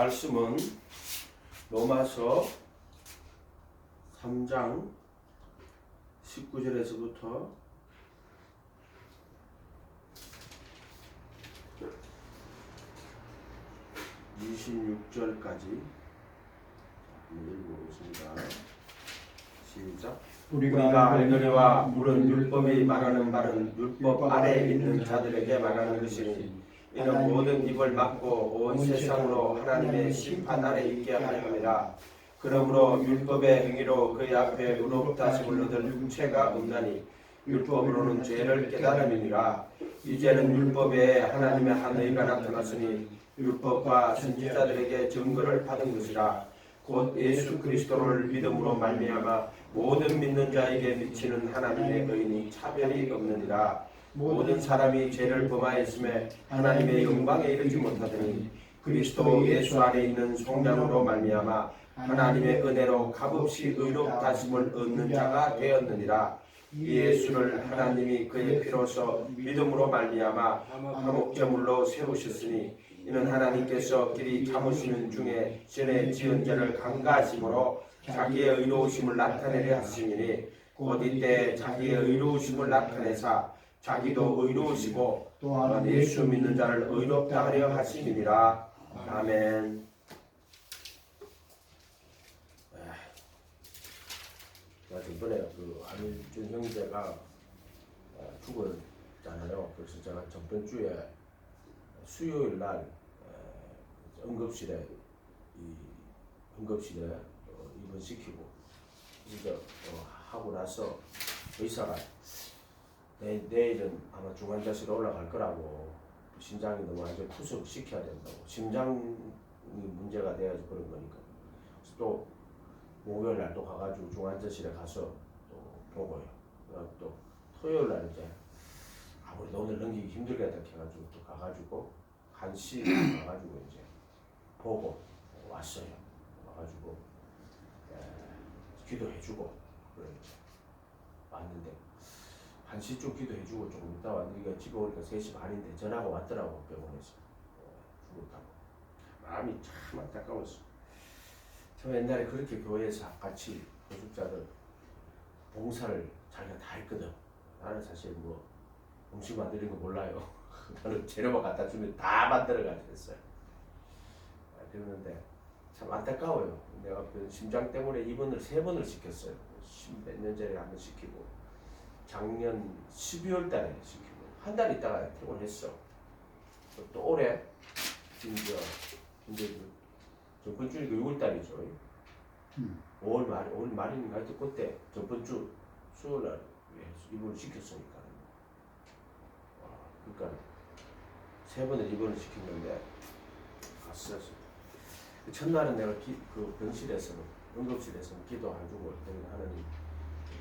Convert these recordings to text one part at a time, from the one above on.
말씀은 로마서 3장 19절에서부터 26절까지 읽어보겠습니다. 시작. 우리가 알거니와 물은 율법이 말하는 말은 율법 아래에 있는 자들에게 말하는 것이니 이는 모든 입을 막고 온 세상으로 하나님의 심판 아래 있게 하려 함이라. 그러므로 율법의 행위로 그의 앞에 의롭다심을 얻을 육체가 없나니 율법으로는 죄를 깨달음이니라. 이제는 율법에 하나님의 한 의가 나타났으니 율법과 선지자들에게 증거를 받은 것이라. 곧 예수 그리스도를 믿음으로 말미암아 모든 믿는 자에게 미치는 하나님의 의인이 차별이 없느니라. 모든 사람이 죄를 범하였음에 하나님의 영광에 이르지 못하더니 그리스도 예수 안에 있는 속량으로 말미암아 하나님의 은혜로 값없이 의롭다심을 얻는 자가 되었느니라. 이 예수를 하나님이 그의 피로서 믿음으로 말미암아 화목제물로 세우셨으니 이는 하나님께서 길이 참으시는 중에 전에 지은 죄를 강가하심으로 자기의 의로우심을 나타내려 하심이니 곧 이때 자기의 의로우심을 나타내사 자기도 의로우시고 또한 예수 믿는 자를 의롭다 하려 하심이니라. 아멘. 이번에 그 안일준 형제가 죽었잖아요. 그래서 제가 저번 주에 수요일 날 응급실에 입원시키고 이제 하고 나서 의사가 내일은 아마 중환자실에 올라갈 거라고, 심장이 너무 완전 투석시켜야 된다고, 심장이 문제가 돼야지 그런 거니까. 그래서 또 목요일 날 또 가가지고 중환자실에 가서 또 보고요. 또 토요일 날 이제 아무래도 오늘 넘기기 힘들겠다 해가지고 또 가가지고 1시 가가지고 이제 보고 왔어요. 와가지고 기도해주고 그래 왔는데 1시쯤 기도해주고 조금 있다 왔는데 집에 오니까 3시 반인데 전화가 왔더라고. 병원에서 죽었다고. 마음이 참 안타까웠어. 저 옛날에 그렇게 교회에서 같이 노숙자들 봉사를 자기가 다 했거든. 나는 사실 뭐 음식 만드는 거 몰라요. 나는 재료만 갖다 주면 다 만들어가지고 했어요. 그랬는데 참 안타까워요. 내가 그 심장 때문에 입원을 3번을 시켰어요. 10몇 년 전에 한 번 시키고 작년 12월 달에 시키고 한 달 있다가 퇴원했어. 또 올해 이제 저번 주니까 6월 달이죠. 5월 말인가 하여튼 그때 저번 주 수요일 날 입원을 시켰으니까. 그러니까 3번을 입원을 시켰는데 갔었어. 첫날은 내가 그 병실에서는 응급실에서는 기도해주고 하나님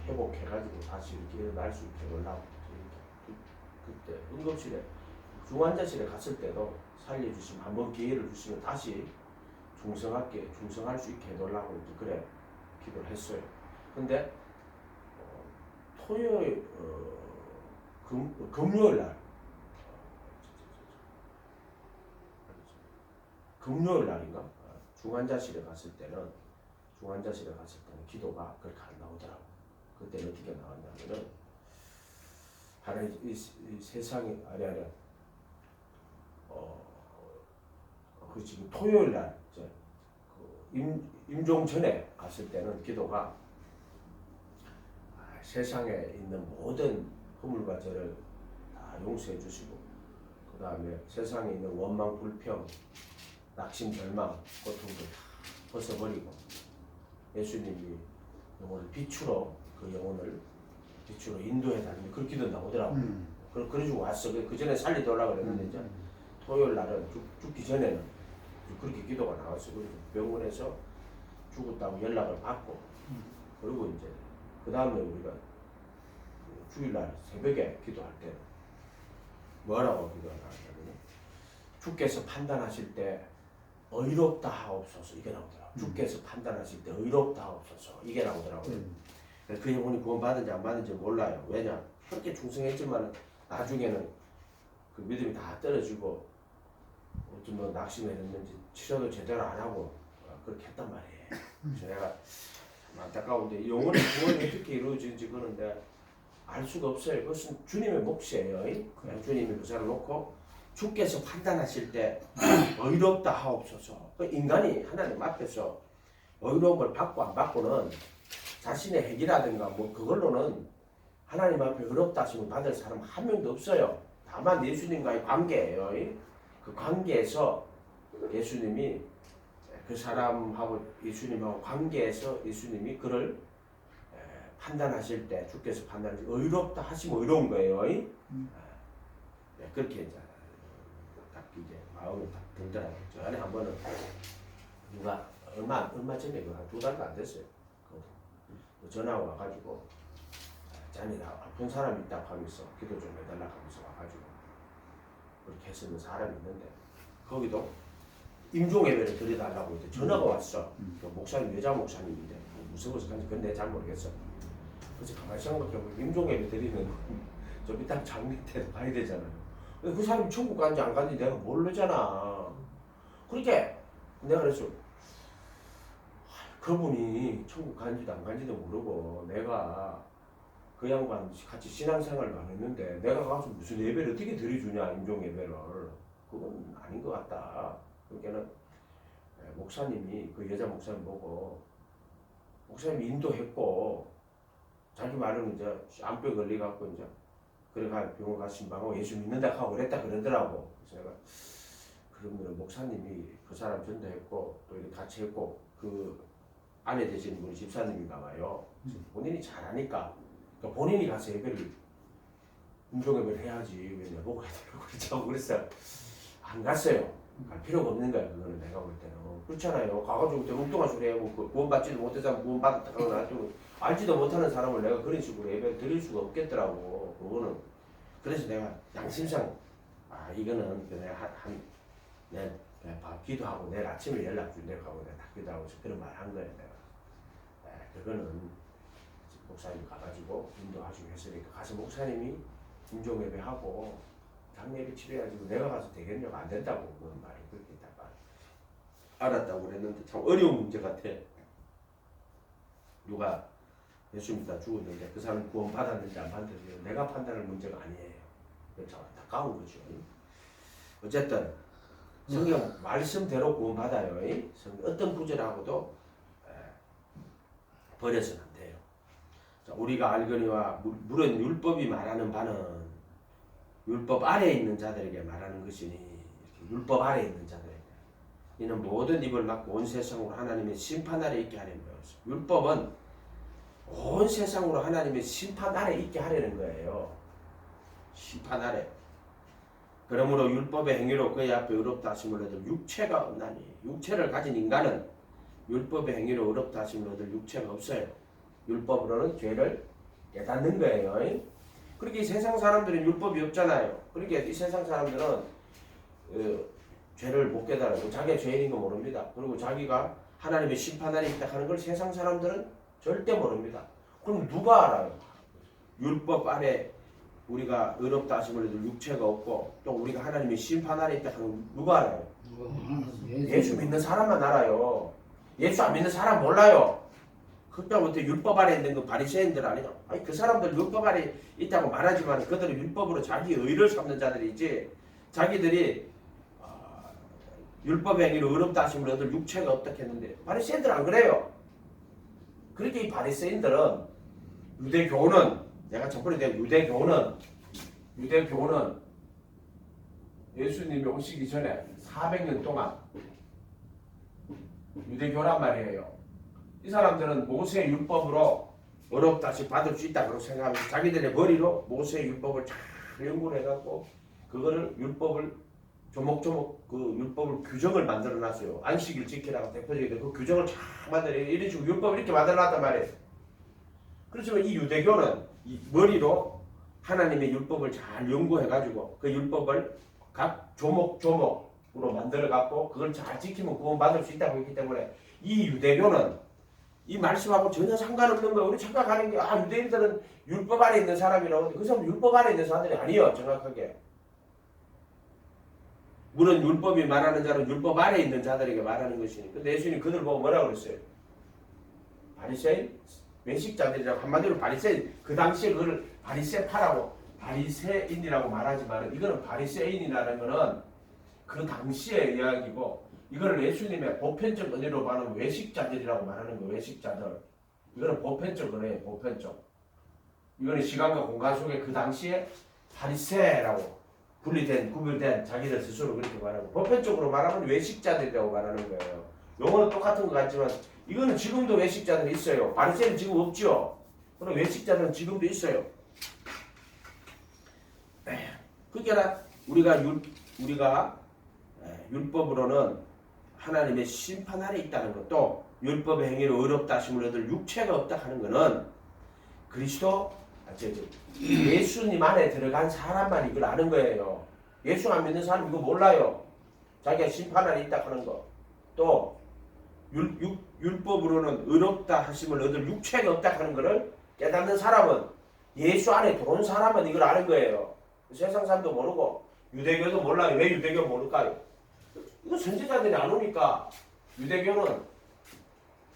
회복해가지고 다시 이렇게 일어날 수 있게 하려고. 그때 응급실에 중환자실에 갔을 때도 살려주시면 한번 기회를 주시면 다시 중성할 수 있게 해달라고 이제 그래 기도를 했어요. 근데 토요일 금요일 날인가 중환자실에 갔을 때는 기도가 그렇게 안 나오더라고. 그때는 어떻게 나왔냐면은 하나님 이 세상에 그 지금 토요일 날 이제 그 임종 전에 갔을 때는 기도가 세상에 있는 모든 허물과 죄를 다 용서해 주시고, 그 다음에 세상에 있는 원망, 불평, 낙심, 절망, 고통들 다 벗어버리고 예수님이 영혼을 빛으로 인도해 달라는 그런 기도 나오더라고. 그래가지고 왔어. 그 전에 살리더라고 그랬는데 이제 토요일 날은 죽기 전에는 그렇게 기도가 나왔어. 그래서 병원에서 죽었다고 연락을 받고, 그리고 이제 그 다음에 우리가 주일날 새벽에 기도할 때 뭐라고 기도가 나왔냐면 주께서 판단하실 때 의롭다 하옵소서 이게 나오더라고. 주께서 판단하실 때 의롭다 하옵소서 이게 나오더라고요. 그 영혼이 구원받은지 안 받은지 몰라요. 왜냐? 그렇게 충성했지만 나중에는 그 믿음이 다 떨어지고 어떤 뭐 낙심을 했는지 치료도 제대로 안 하고 그렇게 했단 말이에요. 그래서 내가 참 안타까운데 영혼의 구원이 어떻게 이루어지는지 그런데 알 수가 없어요. 그것은 주님의 몫이에요. 주님이 그 사람을 놓고 주께서 판단하실 때 의롭다 하옵소서. 그 인간이 하나님 앞에서 의로운 걸 받고 안 받고는 자신의 행위라든가 뭐 그걸로는 하나님 앞에 의롭다 하심을 받을 사람 한 명도 없어요. 다만 예수님과의 관계예요. 그 관계에서 예수님이 그 사람하고 예수님하고 관계에서 예수님이 그를 판단하실 때 주께서 판단하실 때 의롭다 하시면 의로운 거예요. 그렇게 이제 딱 이제 마음이 딱 들더라고요. 전에 한 번은 누가 얼마 전에 한 2달도 안 됐어요. 전화 와가지고 자네 아픈 사람 있다고 하면서 기도 좀 해달라고 하면서 와가지고 그렇게 했었는 사람이 있는데 거기도 임종예배를 드려달라고 이제 전화가 왔어. 그 목사님 여자 목사님인데 무서워서 간지 그건 내가 잘 모르겠어. 그래서 가만히 생각해보면 임종예배 드리면 좀 이따 장례때도 가야 되잖아요. 그 사람이 천국 간지 안 간지 내가 모르잖아. 그러니까 내가 그랬어. 그분이 천국 간지도 안 간지도 모르고 내가 그 양반 같이 신앙생활을 안 했는데 내가 가서 무슨 예배를 어떻게 드려주냐 임종예배를. 그건 아닌 것 같다. 그러니까는 목사님이 그 여자 목사님 보고 목사님이 인도했고 자기 말은 이제 암병 걸려갖고 이제 그래가 병원 가서 신방하고 예수 믿는다 하고 그랬다 그러더라고. 그래서 내가 그러면 목사님이 그 사람 전도했고 또 이렇게 같이 했고 그 아내 되시는 분이 집사님인가 봐요. 본인이 잘하니까 그러니까 본인이 가서 예배를 임종예배를 해야지 왜 내보고 해야 되고 그래서 안 갔어요. 갈 필요가 없는 거야. 그거는 내가 볼 때는 그렇잖아요. 가가지고 그때 엉뚱한 소리 하고 구원받지도 못해서 구원받았다 그러고 나중에 알지도 못하는 사람을 내가 그런 식으로 예배를 드릴 수가 없겠더라고. 그거는 그래서 내가 양심상 이거는 내가 내가 기도하고 내일 아침에 연락 준다고 하고 내가 다 기도하고 그런 말 한 거예요. 내가 그거는 목사님 가가지고 인도하시고 했으니까 가서 목사님이 임종예배하고 장례비 치료해가지고 내가 가서 되겠냐고 안 된다고 그런 말이 그렇게 딱 알았다고 그랬는데 참 어려운 문제 같아. 누가 예수 믿다 죽었는데 그 사람 구원 받았는지 안 받았는지 내가 판단할 문제가 아니에요. 참 안타까운 거죠. 어쨌든 성경 말씀대로 구원 받아요. 어떤 구절하고도 버려서는 안 돼요. 자, 우리가 알거니와 물은 율법이 말하는 바는 율법 아래에 있는 자들에게 말하는 것이니 이렇게 율법 아래에 있는 자들에게 이는 모든 입을 막고 온 세상으로 하나님의 심판 아래 있게 하려는 거예요. 율법은 온 세상으로 하나님의 심판 아래 있게 하려는 거예요. 심판 아래. 그러므로 율법의 행위로 그의 앞에 의롭다 하심을 얻을 육체가 없나니 육체를 가진 인간은 율법의 행위로 의롭다 하심을 얻을 육체가 없어요. 율법으로는 죄를 깨닫는 거예요. 그렇게 이 세상 사람들은 율법이 없잖아요. 그러니까 이 세상 사람들은 죄를 못 깨달아요. 자기가 죄인인 거 모릅니다. 그리고 자기가 하나님의 심판 아래 있다 하는 걸 세상 사람들은 절대 모릅니다. 그럼 누가 알아요? 율법 아래 우리가 의롭다 하심을 얻을 육체가 없고 또 우리가 하나님의 심판 아래 있다 하는 걸 누가 알아요? 예수 믿는 사람만 알아요. 예수 안 믿는 사람 몰라요. 그때부터 율법 아래 있는 그 바리새인들 아니냐? 아니 그 사람들 율법 아래 있다고 말하지만 그들은 율법으로 자기 의를 삼는 자들이지 자기들이 율법의 행위로 의롭다 하심을 얻을 육체가 없다 했는데 바리새인들 안 그래요. 그렇게 이 바리새인들은 유대교는 내가 저번에 내가 유대교는 예수님이 오시기 전에 400년 동안 유대교란 말이에요. 이 사람들은 모세의 율법으로 의롭다 하심 받을 수 있다 그렇게 생각하면서 자기들의 머리로 모세의 율법을 잘 연구를 해갖고 그거를 율법을 조목조목 그 율법을 규정을 만들어 놨어요. 안식일 지키라고 대표적인 그 규정을 잘 만들어 이런 식으로 율법을 이렇게 만들어 놨단 말이에요. 그렇지만 이 유대교는 이 머리로 하나님의 율법을 잘 연구해가지고 그 율법을 각 조목조목으로 만들어갖고 그걸 잘 지키면 구원받을 수 있다고 했기 때문에 이 유대교는 이 말씀하고 전혀 상관없는 거예요. 우리 착각하는 게 유대인들은 율법 아래 있는 사람이라고 하는데 그 사람은 율법 아래 있는 사람들이 아니에요. 정확하게. 물은 율법이 말하는 자는 율법 아래 있는 자들에게 말하는 것이니. 근데 예수님 그들 보고 뭐라고 그랬어요? 바리새인? 외식자들이라고. 한마디로 바리새인. 그 당시에 그걸 바리새파라고 바리새인이라고 말하지만 이거는 바리새인이라는 거는 그 당시의 이야기고 이거를 예수님의 보편적 은혜로 말하는 외식자들이라고 말하는 거예요. 외식자들. 이거는 보편적 은혜예요. 보편적. 이거는 시간과 공간 속에 그 당시에 바리새라고 구별된 자기들 스스로 그렇게 말하고 보편적으로 말하면 외식자들이라고 말하는 거예요. 용어는 똑같은 것 같지만 이거는 지금도 외식자들이 있어요. 바리새는 지금 없죠. 그럼 외식자들은 지금도 있어요. 그러니까 우리가 율법으로는 하나님의 심판 아래 있다는 것도 율법의 행위로 의롭다 하심을 얻을 육체가 없다 하는 것은 그리스도 예수님 안에 들어간 사람만 이걸 아는 거예요. 예수 안 믿는 사람 이거 몰라요. 자기가 심판 안에 있다 하는 거. 또 율법으로는 의롭다 하심을 얻을 육체가 없다 하는 것을 깨닫는 사람은 예수 안에 들어온 사람은 이걸 아는 거예요. 세상 사람도 모르고 유대교도 몰라요. 왜 유대교 모를까요? 이거 선지자들이 안 오니까. 유대교는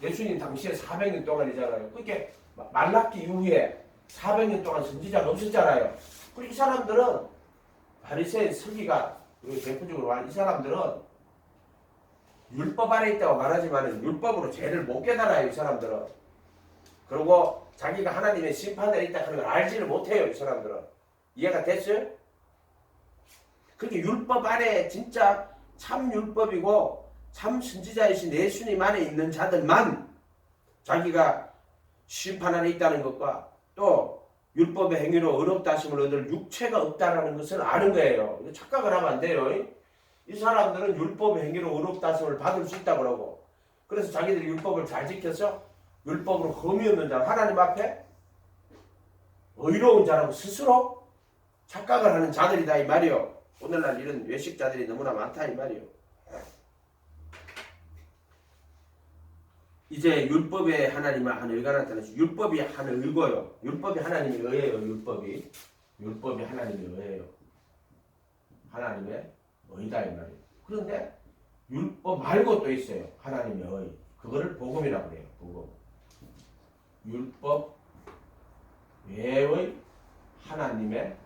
예수님 당시에 400년 동안이잖아요. 그렇게 말라기 이후에 400년 동안 선지자가 없었잖아요. 그리고 이 사람들은 바리새인 서기가 대표적으로 이 사람들은 율법 아래 있다고 말하지만 율법으로 죄를 못 깨달아요. 이 사람들은. 그리고 자기가 하나님의 심판 아래 있다 하는 걸 알지를 못해요. 이 사람들은. 이해가 됐어요? 그렇게 율법 아래 진짜 참 율법이고 참 선지자이신 예수님 안에 있는 자들만 자기가 심판 안에 있다는 것과 또 율법의 행위로 의롭다 하심을 얻을 육체가 없다는 것을 아는 거예요. 착각을 하면 안 돼요. 이 사람들은 율법의 행위로 의롭다 하심을 받을 수 있다고 그러고 그래서 자기들이 율법을 잘 지켜서 율법으로 흠이 없는 자 하나님 앞에 의로운 자라고 스스로 착각을 하는 자들이다 이 말이요. 오늘날 이런 외식자들이 너무나 많다 이 말이요. 이제 율법의 하나님을 한 의가 나타나서 율법이 한 의고요. 율법이 하나님의 의예요. 율법이 하나님의 의예요. 하나님의 의다 이 말이에요. 그런데 율법 말고 또 있어요. 하나님의 의. 그거를 복음이라고 해요. 복음. 율법 외의 하나님의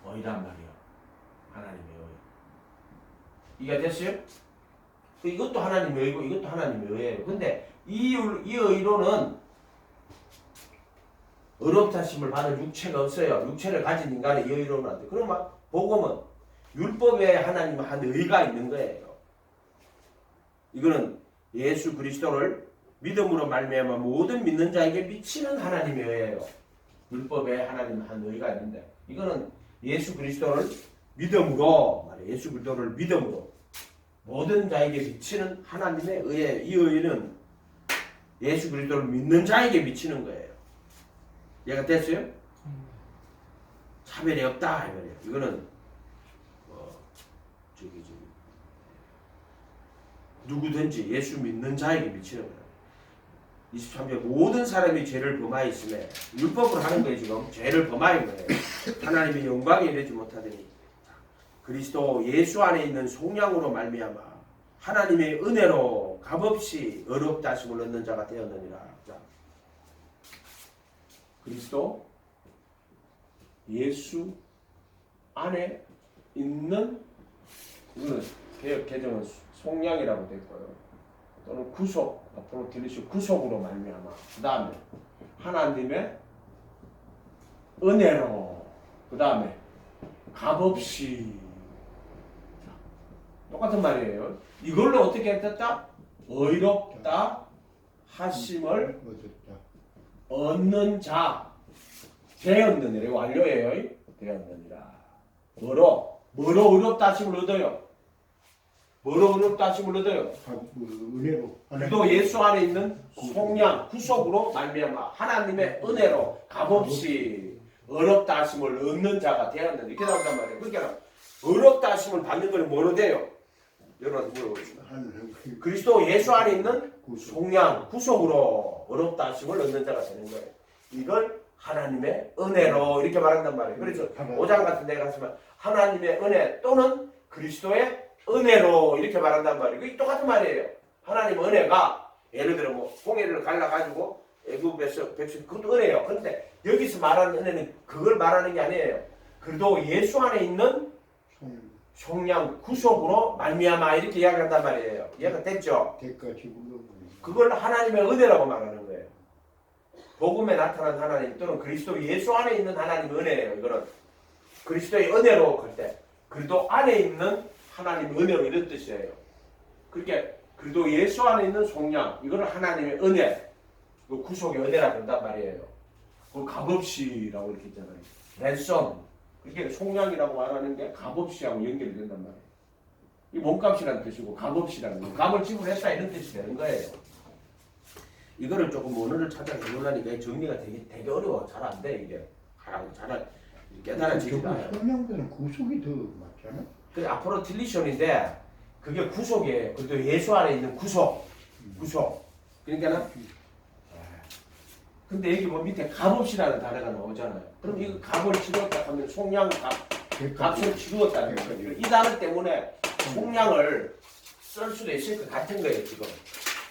의란 말이에요. 하나님의 의. 이해가 됐어요? 이것도 하나님의 의고 이것도 하나님의 의예요. 근데 이 의로는 의롭다 하심을 받을 육체가 없어요. 육체를 가진 인간의 이 의로는 안 돼. 그러면 복음은 율법에 하나님 한 의가 있는 거예요. 이거는 예수 그리스도를 믿음으로 말미암아 모든 믿는 자에게 미치는 하나님의 의예요. 율법에 하나님 한 의가 있는데 이거는 예수 그리스도를 믿음으로 말해 예수 그리스도를 믿음으로 모든 자에게 미치는 하나님의 의예요. 이 의는 예수 그리스도를 믿는 자에게 미치는 거예요. 이해가 됐어요? 차별이 없다 이 말이에요. 이거는 누구든지 예수 믿는 자에게 미치는 거예요. 23절 모든 사람이 죄를 범하였음에 율법으로 하는 거예요. 지금 죄를 범하인 거예요. 하나님의 영광에 이르지 못하더니 그리스도 예수 안에 있는 속량으로 말미암아 하나님의 은혜로 값없이 의롭다 하심을 얻는 자가 되었느니라. 자, 그리스도 예수 안에 있는 이거는 개역 개정은 속량이라고 됐고요. 또는 구속 앞으로 들으실 구속으로 말미암아 그 다음에 하나님의 은혜로 그 다음에 값없이 똑같은 말이에요. 이걸로 어떻게 했다? 의롭다 하심을 얻는 자 되었느니라. 완료예요. 되었느니라. 뭐로 의롭다 하심을 얻어요? 뭐로 의롭다 하심을 얻어요? 은혜로. 또 예수 안에 있는 속량 구속으로 말미암아 하나님의 은혜로 값없이 의롭다 하심을 얻는 자가 되었는데 이렇게 나온단 말이에요. 그러니까 의롭다 하심을 받는 건 뭐로 돼요? 여러분한테 물어보겠습니다. 그리스도 예수 안에 있는 속량 구속으로 의롭다 하심을 얻는 자가 되는 거예요. 이걸 하나님의 은혜로 이렇게 말한단 말이에요. 그래서 5장 같은 데 가시면 하나님의 은혜 또는 그 그리스도의 은혜로 이렇게 말한단 말이에요. 이게 똑같은 말이에요. 하나님 은혜가 예를 들어 뭐 홍해를 갈라가지고 애굽에서 백성 그것도 은혜예요. 그런데 여기서 말하는 은혜는 그걸 말하는 게 아니에요. 그래도 예수 안에 있는 속량 구속으로 말미암아 이렇게 이야기한단 말이에요. 이해가 됐죠? 그걸 하나님의 은혜라고 말하는 거예요. 복음에 나타난 하나님 또는 그리스도 예수 안에 있는 하나님 은혜예요. 이거는 그리스도의 은혜로 할 때 그리스도 안에 있는 하나님 은혜로 이런 뜻이에요. 그렇게 그리스도 예수 안에 있는 속량 이거는 하나님의 은혜, 그 구속의 은혜라고 한단 말이에요. 그 값없이라고 이렇게 있잖아요. 랜섬 그렇게 속량이라고 말하는 게 값없이하고 연결이 된단 말이에요. 이 몸값이라는 뜻이고 값없이라는 거, 값을 지불했다 이런 뜻이 되는 거예요. 이거를 조금 언어를 찾아내려니까 정리가 되게 어려워. 잘 안 돼 이게. 잘 깨달아지지가 않아요. 성령들은 구속이 더 맞잖아. 그래 앞으로 딜리션인데 그게 구속이에요. 그래도 예수 안에 있는 구속. 그러니까는 근데 여기 뭐 밑에 값없이라는 단어가 나오잖아요. 그럼 이거 값을 치루었다 하면 속량 값을 치루었다는 거예요. 이 단어 때문에 속량을 쓸 수도 있을 것 같은 거예요. 지금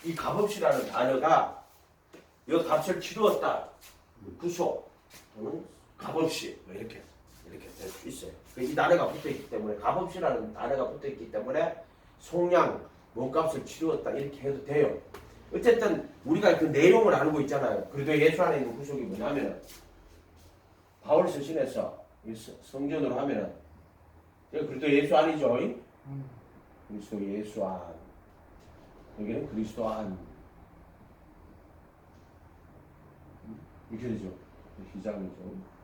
이 값없이라는 단어가 이 값을 치루었다 구속 또는 값없이 뭐 이렇게 될 수 있어요. 이 단어가 붙어있기 때문에 값없이라는 단어가 붙어있기 때문에 속량 몸값을 치루었다 이렇게 해도 돼요. 어쨌든 우리가 그 내용을 알고 있잖아요. 그래도 예수 안에 있는 구속이 뭐냐면 바울 서신에서 성전으로 하면은 그래도 예수 안이죠. 그리스도 예수 안 여기는 그리스도 안 이렇게 되죠. 희장이죠.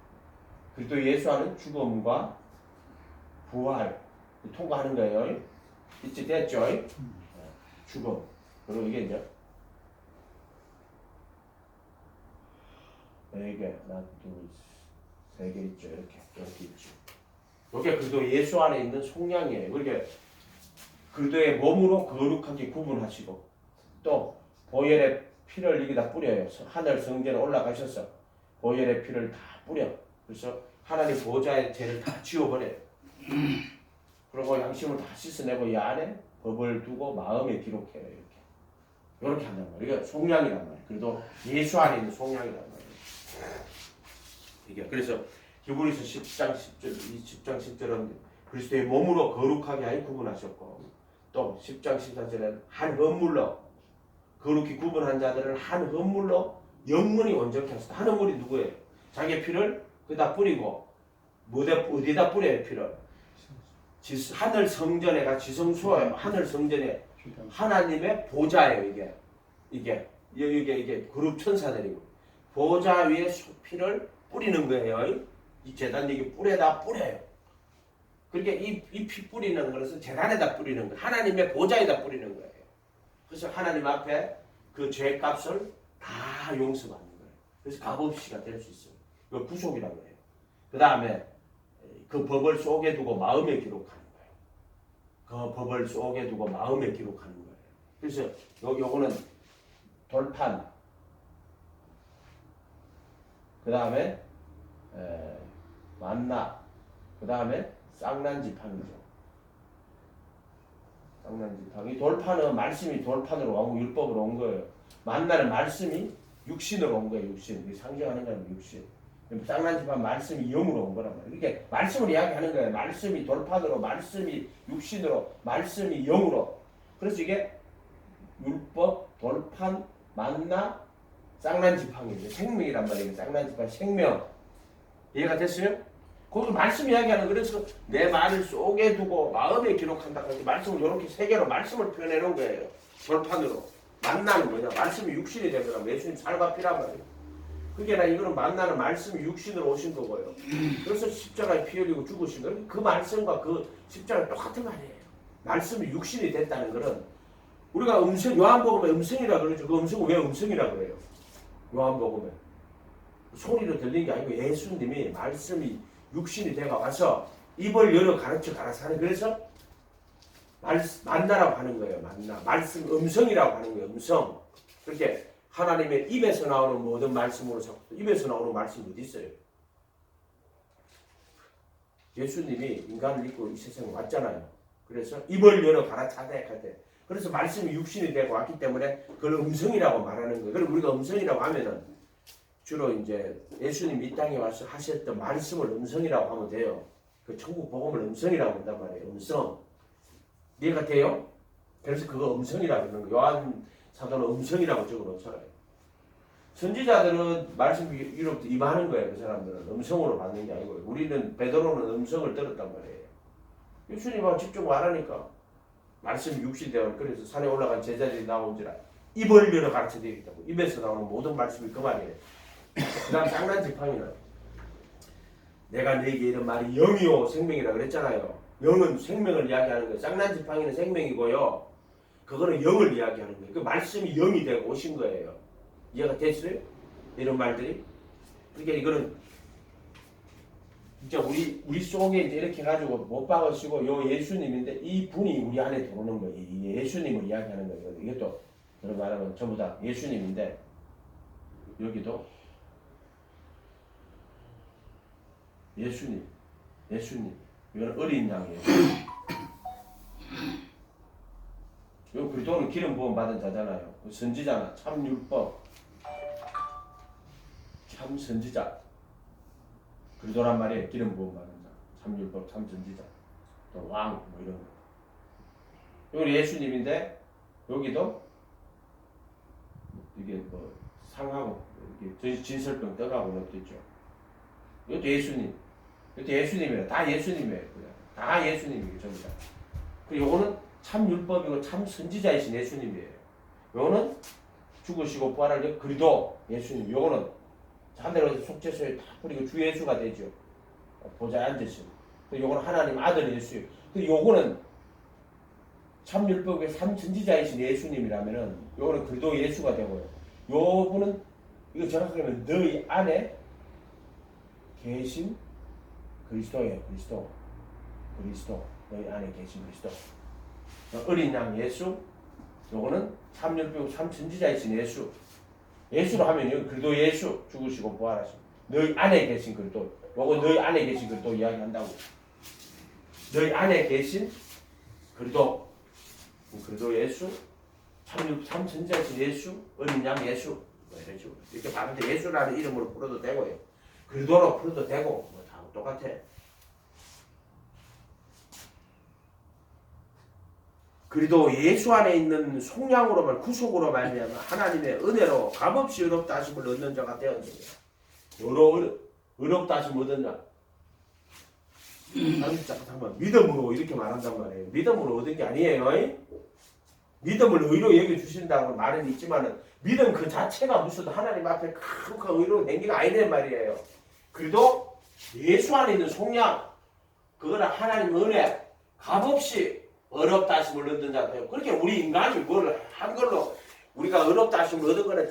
그리스도 예수 안은 죽음과 부활 통과하는 거예요. 이제 됐죠. 죽음 그리고 이게 이제 4개, 하나, 둘, 3개 있죠. 이렇게 있죠. 이게 그리스도 예수 안에 있는 속량이에요. 그렇게 그리스도의 몸으로 거룩하게 구분하시고 또 보혈의 피를 여기다 뿌려요. 하늘 성전에 올라가셔서 보혈의 피를 다 뿌려. 그래서 하나님 보좌의 죄를 다 지워버려요. 그리고 양심을 다 씻어내고 이 안에 법을 두고 마음에 기록해요. 이렇게 한단 말이에요. 이게 속량이란 말이에요. 그래도 예수 안에 있는 속량이란 말이에요. 이게 그래서 히브리서 10장 10절은 그리스도의 몸으로 거룩하게 하여 구분하셨고 또 10장 14절에는 한 헌물로 거룩히 구분한 자들을 한 헌물로 영원히 온전케 하셨다. 한 헌물이 누구예요? 자기의 피를 그다 뿌리고 어디다 뿌려요 피를? 하늘 성전에가 지성소예요. 하늘 성전에 하나님의 보좌예요. 이게 그룹 천사들이고 보좌 위에 피를 뿌리는 거예요. 이 제단 여기 뿔에다 뿌려요. 그렇게 이 피 뿌리는 것은 제단에다 뿌리는 거예요. 하나님의 보좌에다 뿌리는 거예요. 그래서 하나님 앞에 그 죄값을 다 용서받는 거예요. 그래서 값없이가 될 수 있어요. 이거 구속이라고 해요. 그 다음에 그 법을 속에 두고 마음에 기록하는 거예요. 그 법을 속에 두고 마음에 기록하는 거예요. 그래서 요거는 돌판, 그 다음에 만나, 그 다음에 쌍난지팡이죠. 쌍난지팡. 이 돌판은 말씀이 돌판으로 오고 율법으로 온 거예요. 만나는 말씀이 육신으로 온 거예요. 육신. 상징하는 거는 육신. 쌍난지팡 말씀이 영으로 온 거란 말이에요. 이렇게 말씀을 이야기하는 거예요. 말씀이 돌판으로, 말씀이 육신으로, 말씀이 영으로. 그래서 이게 율법, 돌판, 만나, 쌍난지팡이죠. 생명이란 말이에요. 쌍난지팡 생명. 이해가 됐어요? 거기 말씀 이야기하는 그래서 내 말을 속에 두고 마음에 기록한다. 그래서 말씀을 이렇게 세 개로 말씀을 표현해 놓은 거예요. 돌판으로. 만나는 뭐냐? 말씀이 육신이 된 거야. 예수님 살과 피란 말이에요. 그게 나 이거는 만나는 말씀이 육신으로 오신 거고요. 그래서 십자가에 피 흘리고 죽으신 거예요. 그 말씀과 그 십자가 똑같은 말이에요. 말씀이 육신이 됐다는 거는 우리가 요한복음에 음성이라 그러죠. 그 음성은 왜 음성이라 그래요? 요한복음에 소리로 들린 게 아니고 예수님이 말씀이 육신이 되어 와서 입을 열어 가르쳐 가라사 하는 그래서 만나라고 하는 거예요. 만나. 말씀 음성이라고 하는 거예요. 음성. 그렇게 하나님의 입에서 나오는 모든 말씀으로 입에서 나오는 말씀이 어디 있어요? 예수님이 인간을 입고 이 세상에 왔잖아요. 그래서 입을 열어 가라차대 할 때. 그래서 말씀이 육신이 되고 왔기 때문에 그걸 음성이라고 말하는 거예요. 그리고 우리가 음성이라고 하면은 주로 이제 예수님 이 땅에 와서 하셨던 말씀을 음성이라고 하면 돼요. 그 천국 복음을 음성이라고 한단 말이에요. 음성. 이해가 돼요? 그래서 그거 음성이라고 하는 거예요. 요한 사도는 음성이라고 적어놓잖아요. 선지자들은 말씀 이로부터 임하는 거예요. 그 사람들은 음성으로 받는 게 아니고 우리는 베드로는 음성을 들었단 말이에요. 예수님하고 직접 말하니까 말씀이 육신되어 그래서 산에 올라간 제자들이 나온지라 입을 열어 가르쳐 드리겠다고. 입에서 나오는 모든 말씀이 그 말이에요. 그 다음 장난 지팡이는 내가 너에게 이런 말이 영이요 생명이라 그랬잖아요. 영은 생명을 이야기하는 거예요. 장난 지팡이는 생명이고요. 그거는 영을 이야기하는 거예요. 그 말씀이 영이 되고 오신 거예요. 이해가 됐어요? 이런 말들이. 그러니까 이거는 진짜 우리 속에 이제 이렇게 해가지고 못 박으시고 요 예수님인데 이 분이 우리 안에 들어오는 거예요. 이 예수님을 이야기하는 거예요. 이것도 그런 말하면 전부 다 예수님인데 여기도 예수님 이거는 어린 양이에요. 요 그리스도는 기름 부음 받은 자잖아요. 선지자나 참 율법 참 선지자 그리스도란 말이에요. 기름 부음 받은 자 참 율법 참 선지자 또 왕 뭐 이런 거. 여기 예수님인데 여기도 이게 뭐 상하고 이렇게 진설병 떠가고 이것도 있죠. 이것도 예수님. 이것도 예수님이에요. 다 예수님이에요. 다 예수님이에요. 전부 다. 그리고 요거는 참 율법이고 참 선지자이신 예수님이에요. 요거는 죽으시고 부활할 그리스도 예수님. 요거는 하늘에서 속죄소에 다 뿌리고 주 예수가 되죠. 보좌에 앉으시고. 요거는 하나님 아들 예수예요. 요거는 참 율법의 참 선지자이신 예수님이라면은 요거는 그리스도 예수가 되고요. 요 분은 이거 정확하게 하면 너희 안에 계신 그리스도예요. 그리스도 너희 안에 계신 그리스도. 어린 양 예수. 요거는 참 율법 참 선지자이신 예수. 예수로 하면 여기 그리스도 예수 죽으시고 부활하시고 너희 안에 계신 그리스도. 요거 너희 안에 계신 그리스도 이야기한다고. 너희 안에 계신 그리스도. 그리스도 예수, 참 선지자이신 예수, 어린 양 예수, 뭐 이런 식으로 이렇게 받을 때 예수라는 이름으로 불러도 되고요, 그리스도로 불러도 되고 뭐 다 똑같아. 그리도 예수 안에 있는 속량으로만 구속으로 말미암아 하나님의 은혜로 값없이 의롭다 하심을 얻는 자가 되었느니라. 의롭다 하심을 얻었냐? 잠깐만 믿음으로 이렇게 말한단 말이에요. 믿음으로 얻은 게 아니에요. 믿음을 의로 여겨주신다고 말은 있지만은 믿음 그 자체가 무슨 하나님 앞에 큰 의로 된 게 아니란 말이에요. 그래도 예수 안에 있는 속량 그거는 하나님 은혜 값없이 어렵다 하심을 얻는 자예요. 그렇게 우리 인간이 뭘 한 걸로 우리가 어렵다 하심을 얻은 거는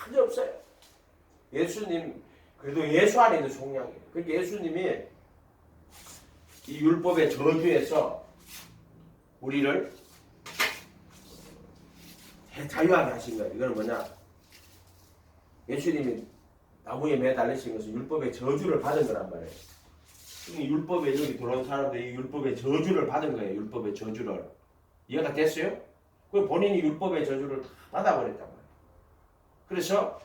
전혀 없어요. 예수님 그래도 예수 안에 있는 속량이에요. 그러니까 예수님이 이 율법의 저주에서 우리를 자유하게 하신 거예요. 이거는 뭐냐? 예수님이 나무에 매달리신 것은 율법의 저주를 받은 거란 말이에요. 이 율법에 여기 들어온 사람들이 율법의 저주를 받은 거예요. 율법의 저주를. 이해가 됐어요? 그 본인이 율법의 저주를 다 받아버렸단 말이에요. 그래서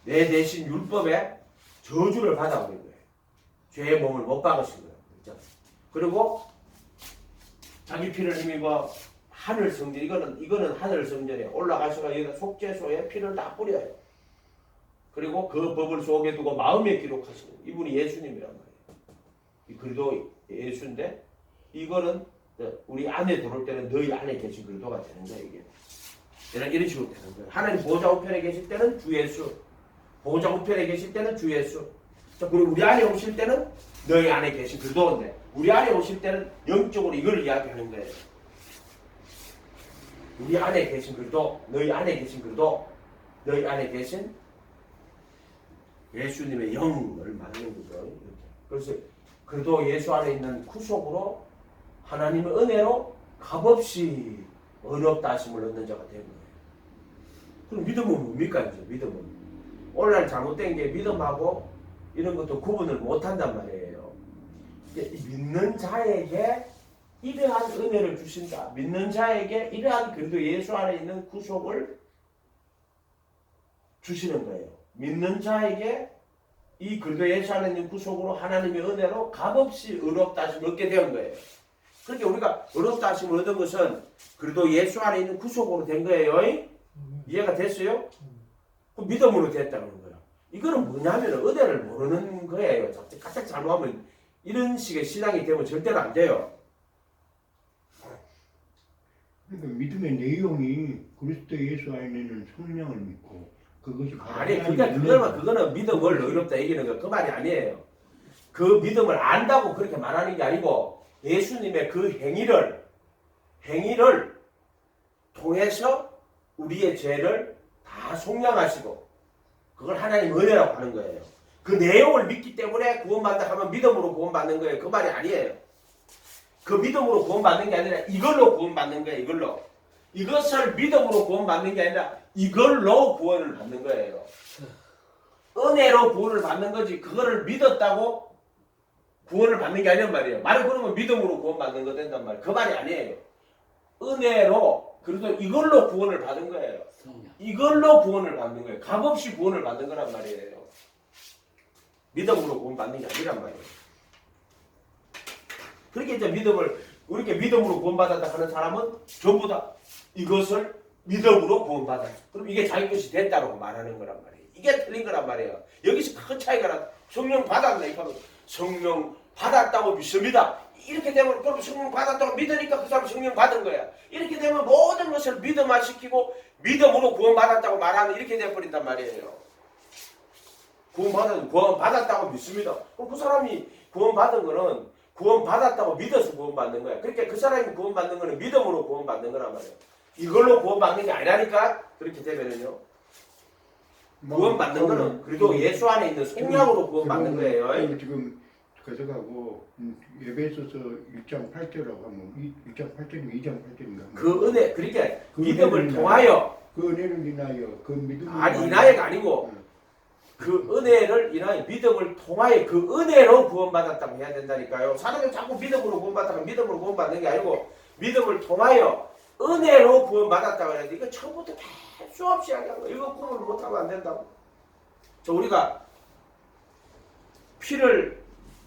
내 대신 율법의 저주를 받아버린 거예요. 죄의 몸을 못 박으신 거예요. 그렇죠? 그리고 자기 피를 힘입어 하늘 성전 이거는 하늘 성전에 올라가셔가 여기다 속죄소에 피를 다 뿌려요. 그리고 그 법을 속에 두고 마음에 기록하시는 이분이 예수님이란 말이에요. 그리도 예수인데 이거는 우리 안에 들어올 때는 너희 안에 계신 그리도가 되는 거예요. 이게 이런 식으로 되는 거예요. 하나님 보좌 우편에 계실 때는 주 예수, 보좌 우편에 계실 때는 주 예수. 그리고 우리 안에 오실 때는 너희 안에 계신 그리도인데 우리 안에 오실 때는 영적으로 이걸 이야기하는 거예요. 우리 안에 계신 그리도, 너희 안에 계신 그리도, 너희 안에 계신 예수님의 영을 말하는 거죠. 이렇게. 그래서 그래도 예수 안에 있는 구속으로 하나님의 은혜로 값없이 어렵다 하심을 얻는 자가 되는 거예요. 그럼 믿음은 뭡니까? 이제 믿음은 오늘날 잘못된 게 믿음하고 이런 것도 구분을 못한단 말이에요. 믿는 자에게 이러한 은혜를 주신다. 믿는 자에게 이러한 그리스도 예수 안에 있는 구속을 주시는 거예요. 믿는 자에게 이 그리스도 예수 안에 있는 구속으로 하나님의 은혜로 값없이 의롭다 하심을 얻게 된 거예요. 그렇게 우리가 의롭다 하심을 얻은 것은 그리스도 예수 안에 있는 구속으로 된 거예요. 이해가 됐어요? 그 믿음으로 됐다는 거예요. 이거는 뭐냐면 은혜를 모르는 거예요. 가장 잘못하면 이런 식의 신앙이 되면 절대로 안 돼요. 그러니까 믿음의 내용이 그리스도 예수 안에는 성령을 믿고 그것이 아니 그거는 믿음을 의롭다 얘기는 거 그 말이 아니에요. 그 믿음을 안다고 그렇게 말하는 게 아니고 예수님의 그 행위를 통해서 우리의 죄를 다 속량하시고 그걸 하나님 은혜라고 하는 거예요. 그 내용을 믿기 때문에 구원받는다 하면 믿음으로 구원받는 거예요. 그 말이 아니에요. 그 믿음으로 구원받는 게 아니라 이걸로 구원받는 거예요. 이걸로. 이것을 믿음으로 구원받는 게 아니라 이걸로 구원을 받는 거예요. 은혜로 구원을 받는 거지 그거를 믿었다고 구원을 받는 게 아니란 말이에요. 말을 그러면 믿음으로 구원받는 거 된단 말이에요. 그 말이 아니에요. 은혜로 그래도 이걸로 구원을 받은 거예요. 이걸로 구원을 받는 거예요. 값없이 구원을 받는 거란 말이에요. 믿음으로 구원받는 게 아니란 말이에요. 그렇게 이제 우리게 믿음으로 구원받았다 하는 사람은 전부 다 이것을 믿음으로 구원받았다. 그럼 이게 자기 것이 됐다고 말하는 거란 말이에요. 이게 틀린 거란 말이에요. 여기서 큰 차이가 나. 성령 받았네. 이거 성령 받았다고 믿습니다. 이렇게 되면 그럼 성령 받았다고 믿으니까 그 사람 성령 받은 거야. 이렇게 되면 모든 것을 믿음화시키고 믿음으로 구원받았다고 말하는 이렇게 돼버린단 말이에요. 구원받았다고 믿습니다. 그럼 그 사람이 구원받은 거는 구원받았다고 믿어서 구원받는 거야. 그러니까 그 사람이 구원받는 거는 믿음으로 구원받는 거란 말이에요. 이걸로 구원받는 게 아니라니까. 그렇게 되면은요. 구원받는 거는 그래도 예수 안에 있는 속량으로 구원받는 거예요. 지금 그래가고 에베소서 1장 8절하고 하면 1장 8절인가 2장 8절인가 그 은혜 그러니까 그 믿음을 통하여 그 은혜를 인하여 그 믿음을 아니 인하여가 아니고 그 은혜를 인하여 믿음을 통하여 그 은혜로 구원받았다고 해야 된다니까요. 사람이 자꾸 믿음으로 구원받다가 믿음으로 구원받는 게 아니고 믿음을 통하여 은혜로 구원받았다고 해야 돼. 이거 처음부터 계속 없이 하는 거야. 이거 구원을 못하면 안 된다고. 우리가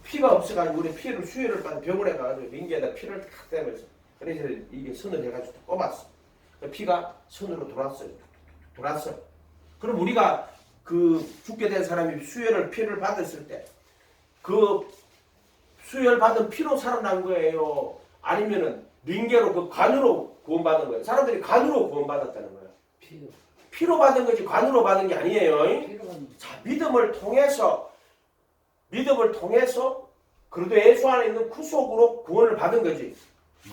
피가 없어가지고 우리 피를 수혈을 받은 병원에 가가지고 링기에다 피를 탁 대면서 그래서 이게 선을 해가지고 꼽았어. 피가 선으로 돌았어. 그럼 우리가 그 죽게 된 사람이 피를 받았을 때 그 수혈 받은 피로 살아난 거예요. 아니면은 링계로 그 관으로 구원받은 거예요. 사람들이 관으로 구원받았다는 거예요. 피로 받은 거지 관으로 받은 게 아니에요. 자, 믿음을 통해서 그래도 예수 안에 있는 구속으로 구원을 받은 거지.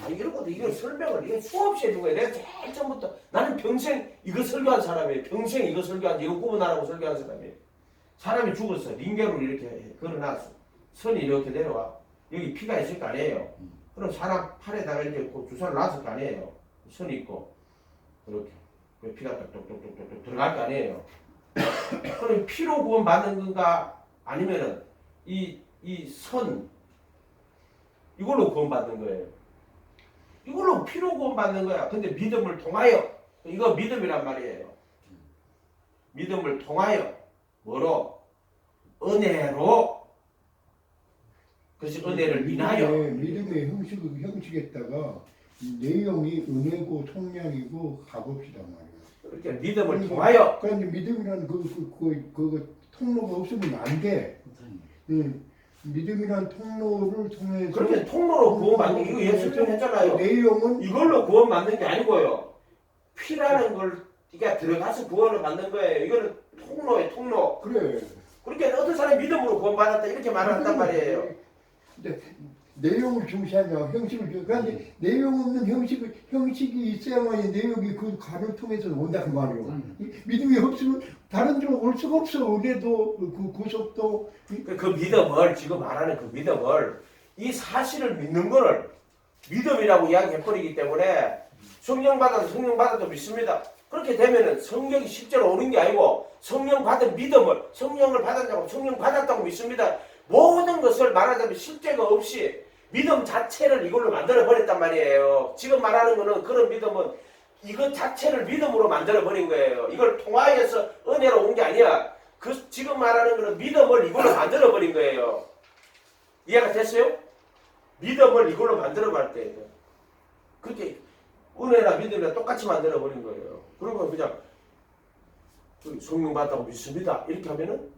이러고도 이걸 설명을 이거 수없이 해준 거야. 내가 제일 처음부터 나는 평생 이거 설교한 사람이에요. 평생 이거 설교한 이거 구원하라고 설교한 사람이에요. 사람이 죽었어. 링겔로 이렇게 걸어놨어. 선이 이렇게 내려와. 여기 피가 있을 거 아니에요. 그럼 사람 팔에다가 이제 주사를 놨을 거 아니에요. 선이 있고 이렇게 피가 똑똑똑똑똑 들어갈 거 아니에요. 그럼 피로 구원받는 건가 아니면은 이 선 이걸로 구원받는 거예요. 이걸로 피로 구원받는 거야. 근데 믿음을 통하여 이거 믿음이란 말이에요. 믿음을 통하여 뭐로? 은혜로. 그것이 은혜를 인하여. 믿음의 형식에다가 내용이 은혜고 속량이고 값없이단 말이에요. 그러니까 믿음을 통하여. 그런데 믿음이라는 그 통로가 없으면 안 돼. 믿음이란 통로를 통해서 그렇게 통로로 구원받는 게 이거 예수님 했잖아요. 내용은 이걸로 구원받는 게 아니고요. 피라는 걸 그러니까 들어가서 구원을 받는 거예요. 이거는 통로예요, 통로. 그래. 그러니까 어떤 사람이 믿음으로 구원받았다 이렇게 말한단 말이에요. 근데 내용을 중시하냐 형식을 그런데 내용 없는 형식이 있어야만 내용이 그 간을 통해서 온다 그 말이에요. 믿음이 없으면 다른 데로 올 수가 없어. 은혜도 그 구속도 그 믿음을 지금 말하는 그 믿음을 이 사실을 믿는 거를 믿음이라고 이야기해버리기 때문에 성령 받아도 믿습니다. 그렇게 되면은 성령이 실제로 오는 게 아니고 성령 받은 믿음을 성령을 받았다고 성령 받았다고 믿습니다. 모든 것을 말하자면 실제가 없이 믿음 자체를 이걸로 만들어 버렸단 말이에요. 지금 말하는 거는 그런 믿음은 이것 자체를 믿음으로 만들어 버린 거예요. 이걸 통하여서 은혜로 온 게 아니야. 그 지금 말하는 거는 믿음을 이걸로 만들어 버린 거예요. 이해가 됐어요? 믿음을 이걸로 만들어 버릴 때 그렇게 은혜나 믿음이나 똑같이 만들어 버린 거예요. 그러면 그냥 성령 받았다고 믿습니다. 이렇게 하면은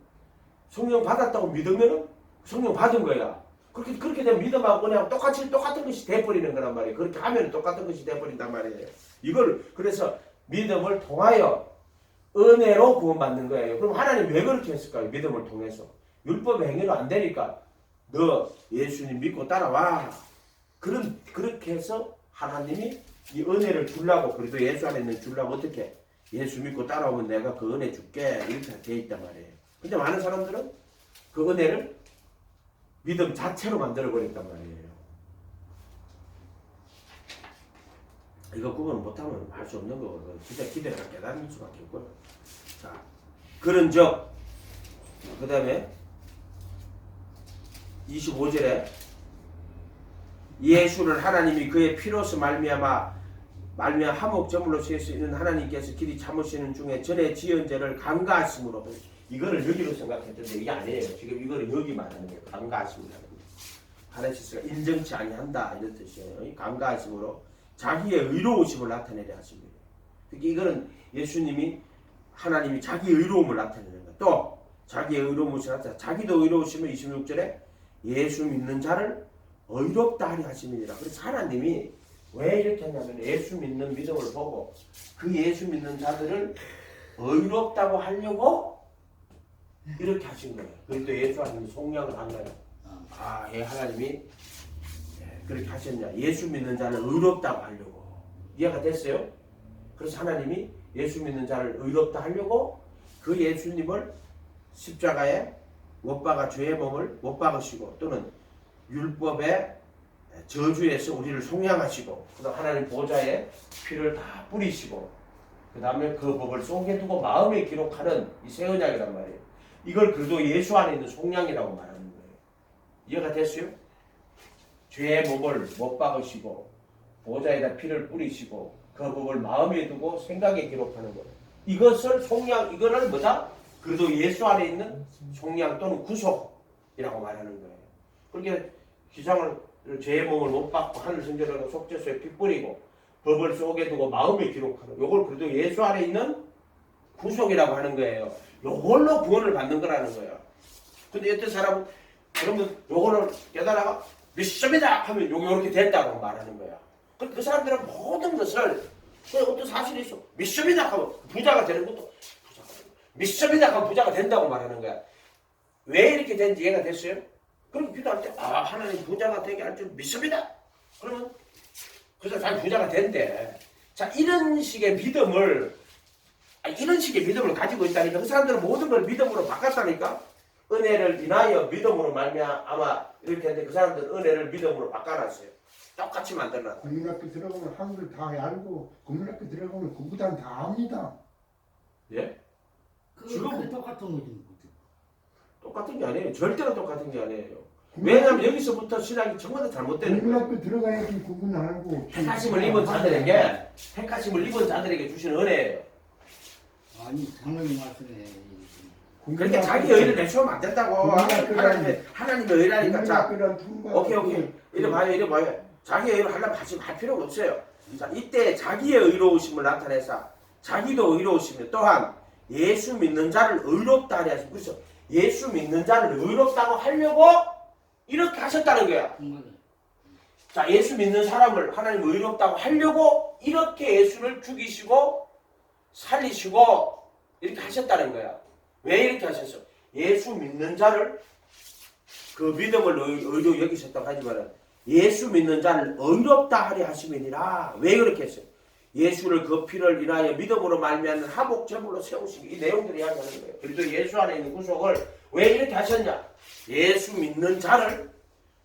성령 받았다고 믿으면은 성령 받은 거야. 그렇게 되면 믿음하고 은혜하고 똑같은 것이 돼버리는 거란 말이에요. 그렇게 하면 똑같은 것이 돼버린단 말이에요. 이걸 그래서 믿음을 통하여 은혜로 구원받는 거예요. 그럼 하나님 왜 그렇게 했을까요? 믿음을 통해서. 율법의 행위로 안 되니까 너 예수님 믿고 따라와. 그렇게 해서 하나님이 이 은혜를 주려고 그래도 예수 안에 있는 주려고 어떻게 예수 믿고 따라오면 내가 그 은혜 줄게 이렇게 돼 있단 말이에요. 근데 많은 사람들은 그 은혜를 믿음 자체로 만들어 버렸단 말이에요. 이거 구분 못하면 할 수 없는 거거든. 진짜 기대가 깨달을 수밖에 없고요. 자, 그런즉 그 다음에 25절에 예수를 하나님이 그의 피로서 말미암아 화목제물로 셀 수 있는 하나님께서 길이 참으시는 중에 전에 지은 죄를 간과하심으로 이거를 여기로 생각했던데 이게 아니에요. 지금 이거를 여기 말하는 거예요. 간과하심이라는 거예요. 하나님께서 인정치 아니한다 이런 뜻이에요. 간과하심으로 자기의 의로우심을 나타내려 하십니다. 이거는 예수님이 하나님이 자기의 의로움을 나타내는 거예요. 또 자기의 의로움을 나타내 자기도 의로우시면 26절에 예수 믿는 자를 의롭다 하려 하심이니라. 그래서 하나님이 왜 이렇게 했냐면 예수 믿는 믿음을 보고 그 예수 믿는 자들을 의롭다고 하려고 이렇게 하신 거예요. 그리고 예수 하나님이 속량을 한 거예요. 예, 하나님이 그렇게 하셨냐. 예수 믿는 자를 의롭다고 하려고. 이해가 됐어요? 그래서 하나님이 예수 믿는 자를 의롭다 하려고 그 예수님을 십자가에 못 박아 죄의 몸을 못 박으시고 또는 율법의 저주에서 우리를 속량하시고 그다음 하나님 보좌에 피를 다 뿌리시고 그 다음에 그 법을 속에 두고 마음에 기록하는 이 새 언약이란 말이에요. 이걸 그래도 예수 안에 있는 속량이라고 말하는 거예요. 이해가 됐어요? 죄의 몸을 못 박으시고 보좌에다 피를 뿌리시고 그 법을 마음에 두고 생각에 기록하는 거예요. 이것을 속량, 이거를 뭐다? 그래도 예수 안에 있는 속량 또는 구속이라고 말하는 거예요. 그렇게 기상을 죄의 몸을 못 받고 하늘 성전으로 속죄소에 피 뿌리고 법을 속에 두고 마음에 기록하는 요걸 그래도 예수 안에 있는 구속이라고 하는 거예요. 요걸로 구원을 받는 거라는 거예요. 근데 어떤 사람은 그러면 요거를 깨달아가 믿습니다 하면 요렇게 된다고 말하는 거야. 그 사람들은 모든 것을 어떤 사실이 있어 믿습니다 하면 부자가 되는 것도 부자가 되는 거야. 믿습니다 하면 부자가 된다고 말하는 거야. 왜 이렇게 된지 이해가 됐어요? 그럼 기도할 때 하나님 부자가 되게 할 줄 믿습니다. 그러면 그 사람이 부자가 된대. 자, 이런 식의 믿음을 가지고 있다니까. 그 사람들은 모든 걸 믿음으로 바꿨다니까. 은혜를 인하여 믿음으로 말미암아 이렇게 했는데 그 사람들은 은혜를 믿음으로 바꿔놨어요. 똑같이 만들어놨어요. 국민학교 들어가면 한글 다 알고 국민학교 들어가면 공부단 다 압니다. 예? 지금 똑같은 거지. 똑같은 게 아니에요. 절대로 똑같은 게 아니에요. 왜냐하면 여기서부터 신앙이 전부 다 잘못되는 거예요. 국민학교 들어가야지 공부는 알고. 택하심을 입은 자들에게 택하심을 입은 자들에게 주시는 은혜예요. 아니 장로님 말씀에 그러니까 자기 의를 내세우면 안 된다고. 하나님의 의라니까. 자, 오케이. 이래 봐요. 자기 의를 하려면 할 필요가 없어요. 자, 이때 자기의 의로우심을 나타내서 자기도 의로우시며 또한 예수 믿는 자를 의롭다 하려 하시고 그래서 예수 믿는 자를 의롭다고 하려고 이렇게 하셨다는 거야. 자, 예수 믿는 사람을 하나님 의롭다고 하려고 이렇게 예수를 죽이시고 살리시고 이렇게 하셨다는 거야. 왜 이렇게 하셨어? 예수 믿는 자를 그 믿음을 의로 여기셨다고 하지만 예수 믿는 자를 의롭다 하려 하심이니라. 왜 그렇게 했어요? 예수를 그 피를 인하여 믿음으로 말미암는 화목 제물로 세우시기. 이 내용들이 이야기하는 거예요. 그래서 예수 안에 있는 구속을 왜 이렇게 하셨냐? 예수 믿는 자를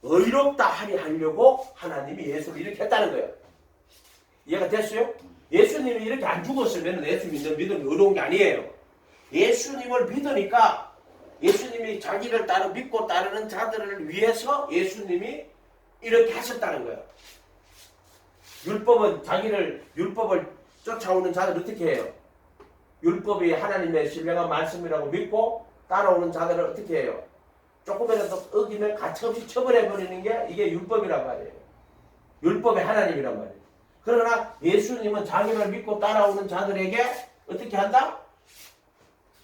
의롭다 하려 하려고 하나님이 예수를 이렇게 했다는 거예요. 이해가 됐어요? 예수님이 이렇게 안 죽었으면 예수 믿는 믿음이 의로운 게 아니에요. 예수님을 믿으니까 예수님이 자기를 믿고 따르는 자들을 위해서 예수님이 이렇게 하셨다는 거야. 율법은 율법을 쫓아오는 자들 어떻게 해요? 율법이 하나님의 신령한 말씀이라고 믿고 따라오는 자들을 어떻게 해요? 조금이라도 어기면 가차없이 처벌해버리는 게 이게 율법이란 말이에요. 율법의 하나님이란 말이에요. 그러나 예수님은 자기를 믿고 따라오는 자들에게 어떻게 한다?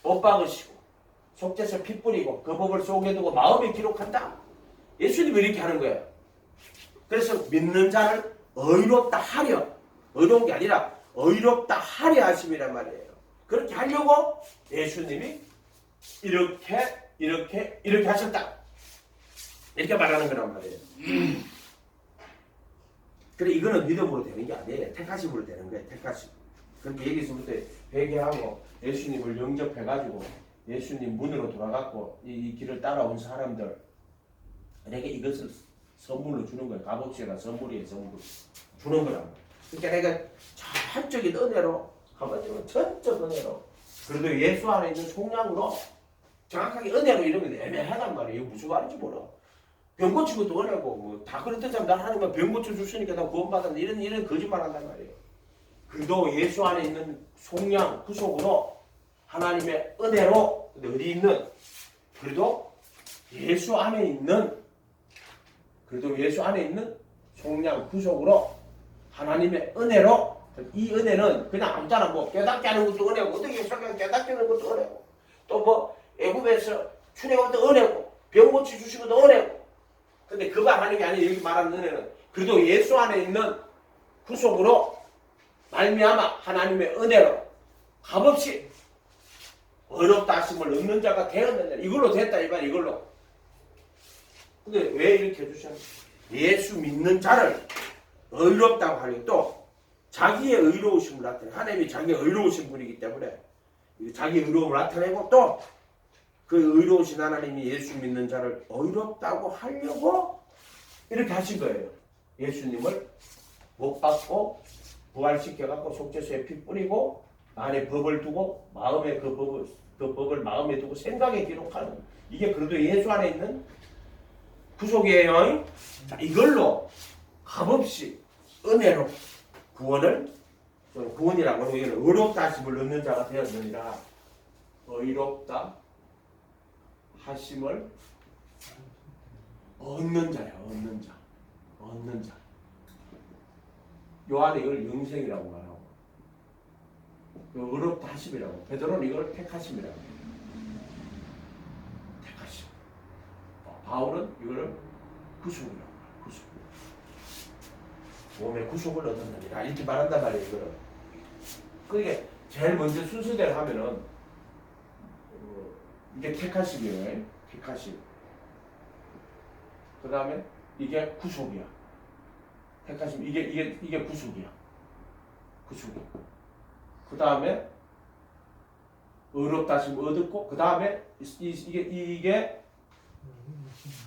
못 박으시고 속죄서 피 뿌리고 그 법을 속에 두고 마음에 기록한다. 예수님이 이렇게 하는 거예요. 그래서 믿는 자를 의롭다 하려, 의로운 게 아니라 의롭다 하려 하심이란 말이에요. 그렇게 하려고 예수님이 이렇게 하셨다. 이렇게 말하는 거란 말이에요. 그래 이거는 믿음으로 되는 게 아니에요. 택하심으로 되는 거예요. 택하심. 그렇게 여기서부터 회개하고 예수님을 영접해가지고 예수님 문으로 돌아갔고 이 길을 따라온 사람들에게 이것을 선물로 주는 거예요. 값없이란 선물이에요. 선물 주는 거란 말이에요. 그러니까 내가 한적인 은혜로 한번 전적 은혜로 그래도 예수 안에 있는 속량으로 정확하게 은혜로 이러면 애매하단 말이에요. 이거 무슨 말인지 몰라. 병 고친 것도 은혜고 뭐다 그렇다면 난 하나님은 병 고쳐 주시니까 나 구원받았는데 이런 거짓말 한단 말이에요. 그래도 예수 안에 있는 속량 구속으로 하나님의 은혜로 어디 있는 그래도 예수 안에 있는 속량 구속으로 하나님의 은혜로 이 은혜는 그냥 아무잖아 뭐 깨닫게 하는 것도 은혜고 어떻게 성경 깨닫게 하는 것도 은혜고 또 뭐 애굽에서 출애굽 것도 은혜고 병 고쳐 주신 것도 은혜고 근데 그거 하는 게 아니에요. 여기 말하는 은혜는 그래도 예수 안에 있는 구속으로 말미암아 하나님의 은혜로 값없이 어렵다 하심을 얻는 자가 되었느냐 이걸로 됐다 이 말 이걸로. 근데 왜 이렇게 해주셨냐? 예수 믿는 자를 의롭다고 하니 또 자기의 의로우심을 나타내 하나님이 자기의 의로우신 분이기 때문에 자기의 의로움을 나타내고 또 그 의로우신 하나님이 예수 믿는 자를 의롭다고 하려고 이렇게 하신 거예요. 예수님을 못 받고 부활시켜갖고 속죄소에 피 뿌리고 안에 법을 두고 마음에 그 법을 마음에 두고 생각에 기록하는 이게 그래도 예수 안에 있는 구속이에요. 자, 이걸로 값없이 은혜로 구원이라고 하는 이거는 의롭다 하심을 얻는 자가 되었느니라. 의롭다 하심을 얻는 자야. 얻는 자. 요한이 이걸 영생이라고 말하고 의롭다 하심이라고 베드로는 이걸 택하심이라고 택하심. 바울은 이거를 구속이라고 말해요. 구속. 몸의 구속을 얻었느니라 이렇게 말한단 말이에요. 이거를. 그러니까 제일 먼저 순서대로 하면은 이게 택하심이에요. 택하심. 그 다음에 이게 구속이야. 택하심 이게 구속이야. 구속이야. 그 다음에 의롭다 하심 얻었고 그 다음에 이게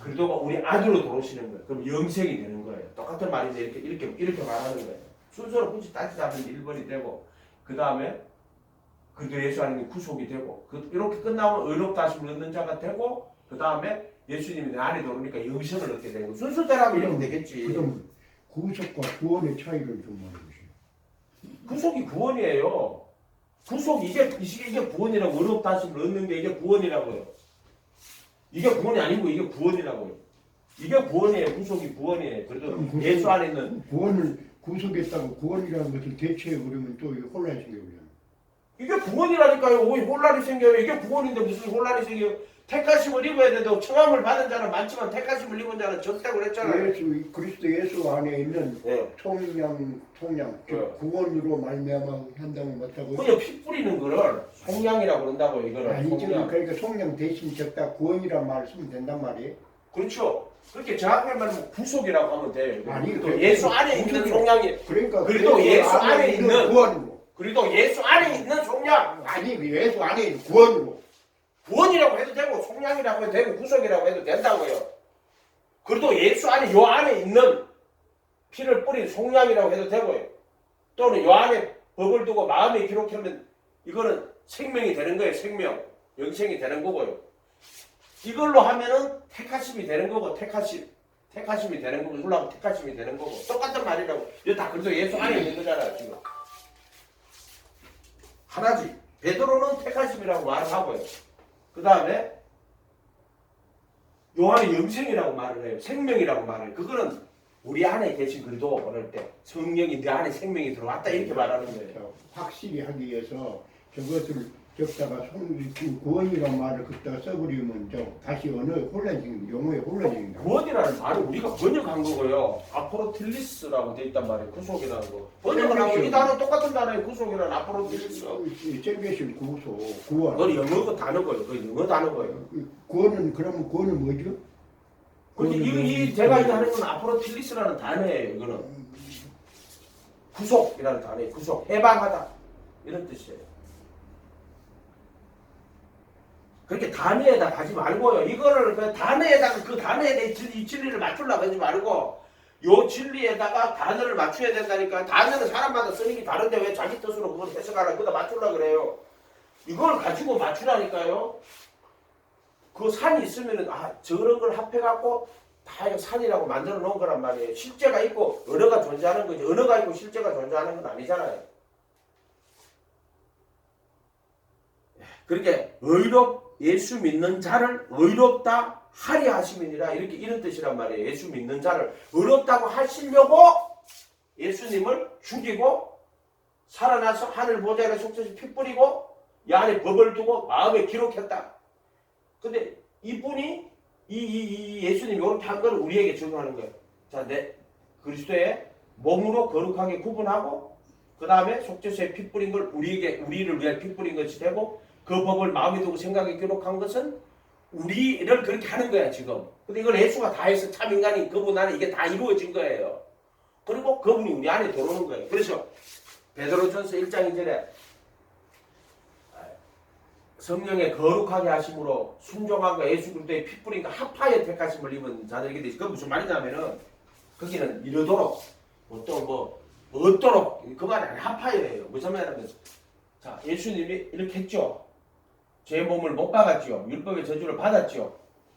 그래도 우리 아들로 들어오시는 거예요. 그럼 영생이 되는 거예요. 똑같은 말인데 이렇게 말하는 거예요. 순서로 굳이 따지자면 1번이 되고 그 다음에 그래도 예수 안에 구속이 되고 이렇게 끝나면 의롭다 하심을 얻는 자가 되고 그 다음에 예수님이 내 안에 들어오니까 영생을 얻게 되는 거예요. 순서대로 하면 이러면 되겠지. 그럼 구속과 구원의 차이를 좀 말해주세요. 구속이 구원이에요. 구속 이게 구원이라고 의롭다 하심을 얻는 게 이게 구원이라고요. 이게 구원이 아니고 이게 구원이라고요. 이게 구원이에요. 구속이 구원이에요. 그래도 예수 안에 있는 구원을 구속했다고 구원이라는 것을 대체해 버리면 또 혼란이 생겨버려요. 이게 구원이라니까요. 왜 혼란이 생겨요? 이게 구원인데 무슨 혼란이 생겨요? 택하심을 입어야 되는데 청함을 받은 자는 많지만 택하심을 입은 자는 적다고 그랬잖아요. 그리스도 예수 안에 있는 통량 즉 구원으로 말미암아 한다고 맞다고. 그냥 피 뿌리는 거를 속량이라고 그런다고요. 이거를 아니죠. 속량. 그러니까 송량 대신 적다 구원이란 말을 쓰면 된단 말이에요. 그렇죠. 그렇게 정확하게 말하면 구속이라고 하면 돼요. 아니, 또 예수 안에 있는 속량이. 그러니까 그래도 예수 안에 있는 구원으로. 그래도 예수 안에 있는 속량. 아니 예수 안에 있는 구원으로. 구원이라고 해도 되고 속량이라고 해도 되고 구속이라고 해도 된다고요. 그래도 예수 안에 요 안에 있는 피를 뿌린 속량이라고 해도 되고요. 또는 요 안에 법을 두고 마음에 기록하면 이거는 생명이 되는 거예요. 생명. 영생이 되는 거고요. 이걸로 하면은 택하심이 되는 거고 택하심. 택하심이 되는 거고 율라고 택하심이 되는 거고 똑같은 말이라고. 이거 다 그래서 예수 안에 있는 거잖아요 지금. 하나지. 베드로는 택하심이라고 말을 하고요. 그 다음에 요한은 영생이라고 말을 해요. 생명이라고 말을 해요. 그거는 우리 안에 계신 그리도 그럴 때 성령이 내 안에 생명이 들어왔다 이렇게 말하는 거예요. 확실히 하기 위해서 저것을 적다가 구원이라는 말을 그때가 써버리면 다시 어느 혼란적인 용어에 혼란적인 구원이라는 말을 우리가 번역한 거고요. 아포로틸리스라고 돼 있단 말이에요. 구속이라는 거. 번역을 하고 이 단어 똑같은 단어예요. 구속이라는 아포로틸리스. 셀베이션 구소 구원. 그건 영어 단어고요. 그 영어 단어고요. 구원은 그러면 구원은 뭐죠? 근데 이 제가 이제 하는 건 아포로틸리스라는 단어예요. 이거는 구속이라는 단어예요. 구속, 해방하다 이런 뜻이에요. 그렇게 단어에다 가지 말고요. 이거를 그 단어에다가 그 단어에 대해 이 진리를 맞추려고 하지 말고 요 진리에다가 단어를 맞춰야 된다니까. 단어는 사람마다 쓰는 게 다른데 왜 자기 뜻으로 그걸 해석하라 그다 맞추려고 그래요. 이걸 가지고 맞추라니까요. 그 산이 있으면은 저런 걸 합해갖고 다 이거 산이라고 만들어 놓은 거란 말이에요. 실제가 있고 언어가 존재하는 거지. 언어가 있고 실제가 존재하는 건 아니잖아요. 그렇게 예수 믿는 자를 의롭다 하리 하심이니라 이렇게 이런 뜻이란 말이에요. 예수 믿는 자를 의롭다고 하시려고 예수님을 죽이고 살아나서 하늘 보좌에 속죄시 피 뿌리고 이 안에 법을 두고 마음에 기록했다. 근데 이분이 이 예수님이 이렇게 한 걸 우리에게 적용하는 거예요. 자, 내 그리스도의 몸으로 거룩하게 구분하고 그 다음에 속죄소에 피 뿌린 걸 우리를 위해 피 뿌린 것이 되고 그 법을 마음에 두고 생각에 기록한 것은 우리를 그렇게 하는 거야 지금. 근데 이걸 예수가 다 해서 참 인간이 그분 안에 이게 다 이루어진 거예요. 그리고 그분이 우리 안에 들어오는 거예요. 그래서 베드로전서 1장 2절에 성령의 거룩하게 하심으로 순종함과 예수 그리스도의 피 뿌린과 합하여 택하심을 입은 자들에게 되지. 그건 무슨 말이냐면은 거기는 이르도록 얻도록 그 말이 아니라 합하여예요. 무슨 말이냐면 자 예수님이 이렇게 했죠. 제 몸을 못 박았죠. 율법의 저주를 받았죠.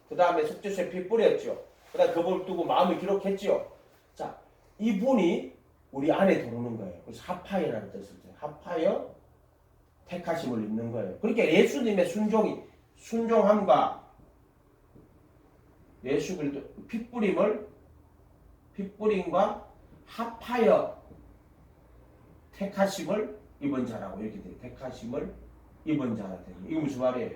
그 다음에 속죄소에 피 뿌렸죠. 그 다음에 그 법을 두고 마음을 기록했죠. 자 이분이 우리 안에 들어오는 거예요. 그래서 합하여라는 뜻을 써요. 합하여 택하심을 입는 거예요. 그러니까 예수님의 순종함과 예수 그리스도 핏뿌림과 합하여 택하심을 입은 자라고 이렇게 돼요. 택하심을 입은 자라 돼요. 이거 무슨 말이에요?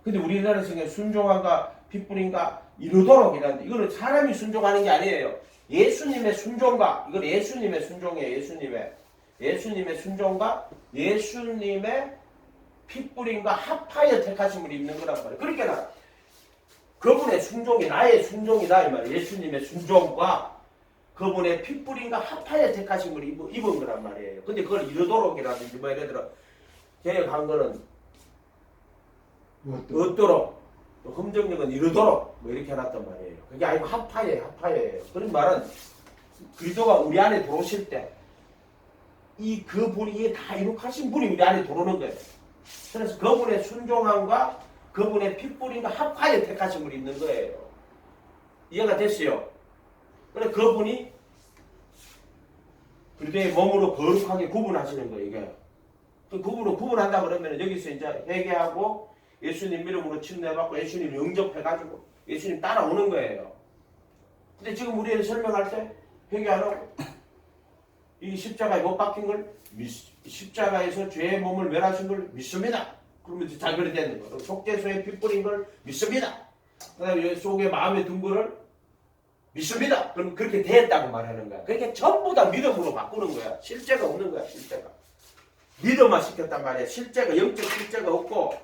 근데 우리나라 성경에 순종함과 핏뿌림과 이루도록 이라는데 이거는 사람이 순종하는 게 아니에요. 예수님의 순종과 이건 예수님의 순종이에요. 예수님의 순종과 예수님의 핏뿌림과 합하여 택하심을 입는 거란 말이에요. 그러니까 그분의 순종이 나의 순종이다 이 말이에요. 예수님의 순종과 그분의 핏뿌림과 합하여 택하심을 입은 거란 말이에요. 근데 그걸 이루도록이라든지 뭐 예를 들어 개혁한 거는 얻도록 흠정력은 이루도록 뭐 이렇게 해놨단 말이에요. 그게 아니고 합하여예요. 그런 말은 그리스도가 우리 안에 들어오실 때 이 그분이 다 이룩하신 분이 우리 안에 들어오는 거예요. 그래서 그분의 순종함과 그분의 핏뿌림과 합하여 택하심을 입는 거예요. 이해가 됐어요? 그래 그분이 그리스도의 몸으로 거룩하게 구분하시는 거예요. 이게 그 구분으로 구분한다 그러면 여기서 이제 회개하고 예수님 이름으로 침례받고 예수님 영접해가지고 예수님 따라오는 거예요. 근데 지금 우리를 설명할 때 회개 안 하고 이 십자가에 못 박힌 걸 십자가에서 죄의 몸을 멸하신 걸 믿습니다. 그러면 이제 잘 그리 되는 거예요. 속죄소에 피 뿌린 걸 믿습니다. 그 다음에 속에 마음에 든 거를 믿습니다. 그럼 그렇게 됐다고 말하는 거야. 그러니까 전부 다 믿음으로 바꾸는 거야. 실제가 없는 거야. 실제가. 믿음만 시켰단 말이야. 실제가 영적 실제가 없고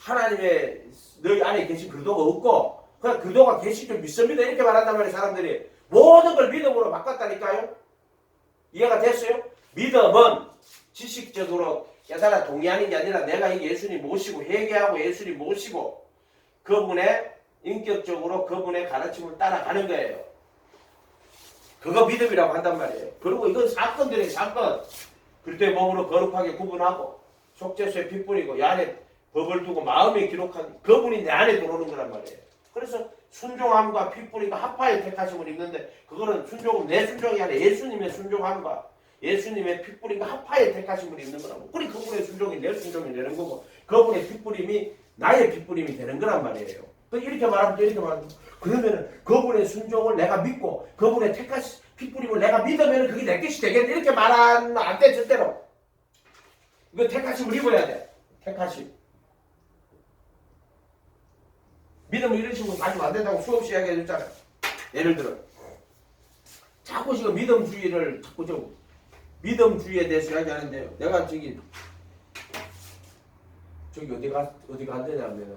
하나님의 너희 안에 계신 그리스도가 없고 그냥 그리스도가 계신 줄 믿습니다. 이렇게 말한단 말이야. 사람들이 모든 걸 믿음으로 바꿨다니까요. 이해가 됐어요? 믿음은 지식적으로 깨달아 동의하는 게 아니라 내가 이 예수님 모시고 회개하고 예수님 모시고 그분의 인격적으로 그분의 가르침을 따라가는 거예요. 그거 믿음이라고 한단 말이에요. 그리고 이건 사건들의 사건. 그리스도의 몸으로 거룩하게 구분하고 속죄소에 피 뿌리고 이 안에 법을 두고 마음에 기록한 그분이 내 안에 들어오는 거란 말이에요. 그래서 순종함과 핏뿌리가 합하여 택하심을 입는데 그거는 순종은 내 순종이 아니라 예수님의 순종함과 예수님의 핏뿌리가 합하여 택하심을 입는 거라고. 그리 그분의 순종이 내 순종이 되는 거고 그분의 핏뿌림이 나의 핏뿌림이 되는 거란 말이에요. 이렇게 말하면 이렇게 말하면 그러면은 그분의 순종을 내가 믿고 그분의 택하신 핏뿌림을 내가 믿으면 그게 내 것이 되겠네 이렇게 말하면 안 돼 절대로. 이거 택하심을 입어야 돼. 택하심. 믿음을 이런 식으로 가지면 안 된다고 수없이 이야기해 줬잖아요. 예를 들어 자꾸 지금 믿음주의를 자꾸 좀 믿음주의에 대해서 이야기하는데요. 내가 저기 어디 갔느냐면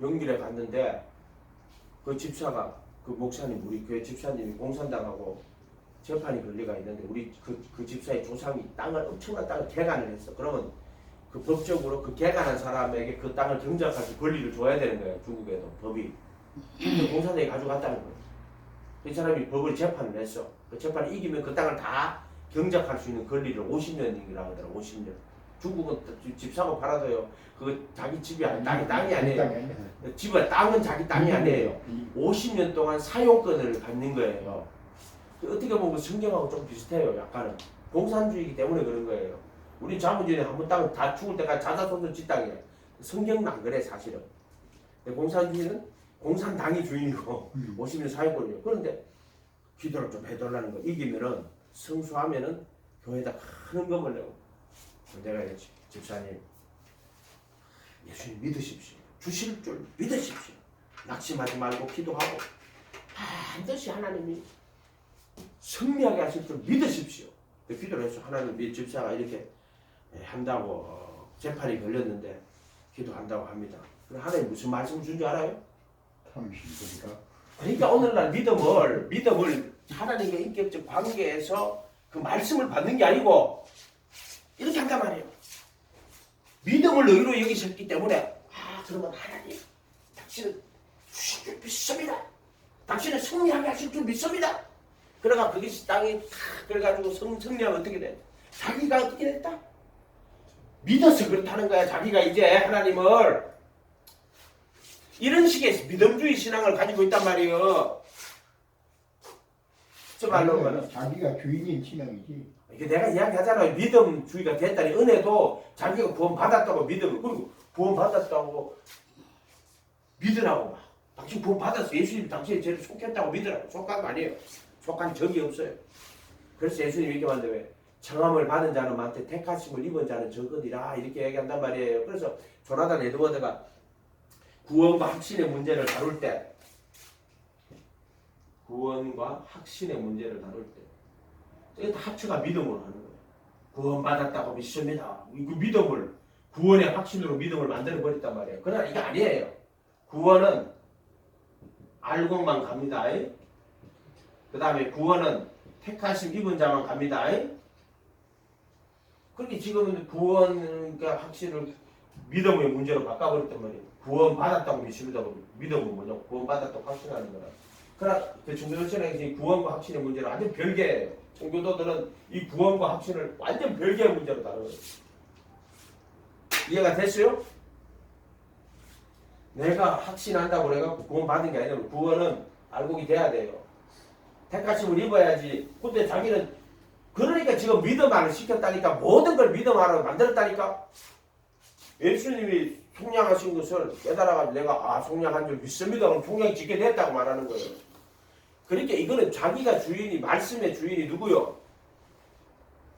영길에 갔는데 그 집사가 그 목사님 우리 교회 집사님이 공산당하고 재판이 걸려가 있는데 우리 그 집사의 조상이 엄청난 땅을 개간을 했어. 그러면 그 법적으로 그 개간한 사람에게 그 땅을 경작할 수 권리를 줘야 되는 거예요. 중국에도 법이. 그 공산당이 가져갔다는 거예요. 이 사람이 법을 재판을 했어. 그 재판을 이기면 그 땅을 다 경작할 수 있는 권리를 50년이라고 하더라고. 50년. 중국은 집사고 팔아도요. 그 자기 집이 땅이 아니에요. 집은 땅은 자기 땅이 아니에요. 50년 동안 사용권을 갖는 거예요. 어떻게 보면 성경하고 좀 비슷해요. 약간은 공산주의이기 때문에 그런 거예요. 우리 자본주의는 한번 땅을 다 죽을 때까지 자자손손 지 땅이에요. 성경은 안 그래 사실은. 공산주의는 공산당이 주인이고 50년 사용권이에요. 그런데 기도를 좀 해달라는 거. 이기면은 성수하면은 교회에다 큰 건물 내고 내가 이랬지. 집사님 예수님 믿으십시오. 주실 줄 믿으십시오. 낙심하지 말고 기도하고 반드시 하나님이 승리하게 하실 줄 믿으십시오. 기도를 해서 하나님 집사가 이렇게 한다고 재판이 걸렸는데 기도한다고 합니다. 하나님 무슨 말씀 준 줄 알아요? 그러니까 오늘날 믿음을 하나님의 인격적 관계에서 그 말씀을 받는 게 아니고 이렇게 한단 말이에요. 믿음을 의로 여기셨기 때문에 그러면 하나님 당신은 주실 줄 믿습니다. 당신은 승리하게 하실 줄 믿습니다. 그러가 그것이 땅이 다 그래가지고 승리하면 어떻게 돼? 자기가 어떻게 됐다? 믿어서 그렇다는 거야. 자기가 이제 하나님을 이런 식의 믿음주의 신앙을 가지고 있단 말이에요. 저 말로 말은 자기가 주인인 신앙이지. 이게 내가 이야기하잖아요. 믿음주의가 됐다니 은혜도 자기가 구원 받았다고 믿음 그리고 구원 받았다고 믿으라고 막. 당신 구원 받았어. 예수님이 당신의 죄를 속했다고 믿으라고. 속한 거 아니에요. 속한 적이 없어요. 그래서 예수님이 이렇게 말한다. 왜? 청함을 받은 자는 많되 택하심을 입은 자는 적으니라 이렇게 얘기한단 말이에요. 그래서 조나단 에드워드가 구원과 확신의 문제를 다룰 때 이게 다 합쳐가 믿음으로 하는 거예요. 구원받았다고 믿습니다. 그 믿음을 구원의 확신으로 믿음을 만들어 버렸단 말이에요. 그러나 이게 아니에요. 구원은 알고만 갑니다. 그 다음에 구원은 택하심 입은 자만 갑니다. 그렇게 지금은 구원과 확신을 믿음의 문제로 바꿔버렸단 말이에요. 구원 받았다고 믿습니다. 믿음은 뭐냐고 구원 받았다고 확신하는 거라. 그러나 그 종교도들은 구원과 확신의 문제는 완전 별개예요. 종교도들은 이 구원과 확신을 완전 별개의 문제로 다뤄요. 이해가 됐어요? 내가 확신한다고 내가 구원 받은 게 아니라 구원은 알곡이 돼야 돼요. 택하심을 입어야지. 근데 자기는 그러니까 지금 믿음화를 시켰다니까. 모든 걸 믿음화로 만들었다니까. 예수님이 속량하신 것을 깨달아가지고 내가 속량한 줄 믿습니다. 그럼 속량 짓게 됐다고 말하는 거예요. 그러니까 이거는 자기가 주인이 말씀의 주인이 누구요?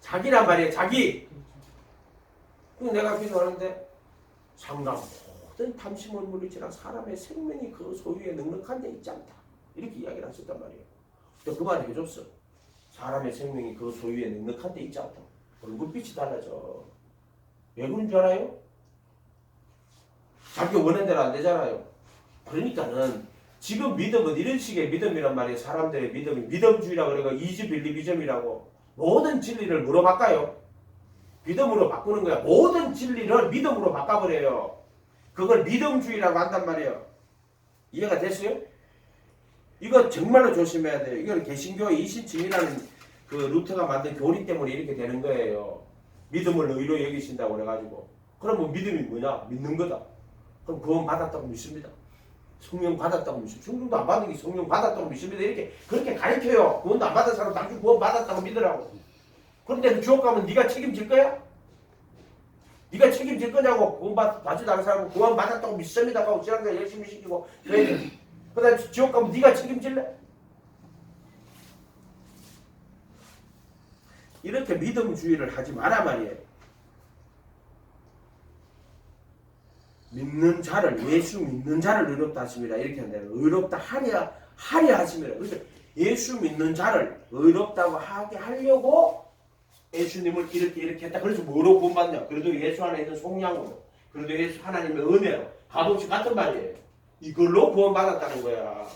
자기란 말이에요. 자기. 그럼 내가 기도하는데 상당 모든 탐심을 물리치라 사람의 생명이 그 소유에 넉넉한 데 있지 않다. 이렇게 이야기를 하셨단 말이에요. 그 말을 해줬어. 사람의 생명이 그 소유에 넉넉한 데 있지 않다. 얼굴빛이 달라져. 왜 그런 줄 알아요? 자기 원하는 대로 안 되잖아요. 그러니까는 지금 믿음은 이런 식의 믿음이란 말이에요. 사람들의 믿음이 믿음주의라고 그래가 이즈빌리비즘이라고 모든 진리를 뭐로 바꿔요? 믿음으로 바꾸는 거야. 모든 진리를 믿음으로 바꿔버려요. 그걸 믿음주의라고 한단 말이에요. 이해가 됐어요? 이거 정말로 조심해야 돼요. 이건 개신교의 이신층이라는 그 루터가 만든 교리 때문에 이렇게 되는 거예요. 믿음을 의로 여기신다고 그래가지고. 그럼 뭐 믿음이 뭐냐? 믿는 거다. 그럼 구원 받았다고 믿습니다. 성령 받았다고 믿습니다. 성령도 안 받은 게 성령 받았다고 믿습니다. 이렇게 그렇게 가르쳐요. 구원도 안 받은 사람 나중에 구원 받았다고 믿으라고. 그런데 그 지옥 가면 네가 책임질 거야? 네가 책임질 거냐고. 구원 받지도 않은 사람은 구원 받았다고 믿습니다 하고 지난주에 열심히 시키고 그다음에 지옥 가면 네가 책임질래? 이렇게 믿음주의를 하지 마라 말이에요. 믿는 자를, 예수 믿는 자를 의롭다 하십니다. 이렇게 한다. 의롭다 하려 하십니다. 그래서 예수 믿는 자를 의롭다고 하게 하려고 예수님을 이렇게 했다. 그래서 뭐로 구원받냐? 그래도 예수 안에 있는 속량으로, 그래도 예수 하나님의 은혜로, 값없이 같은 말이에요. 이걸로 구원받았다는 거야.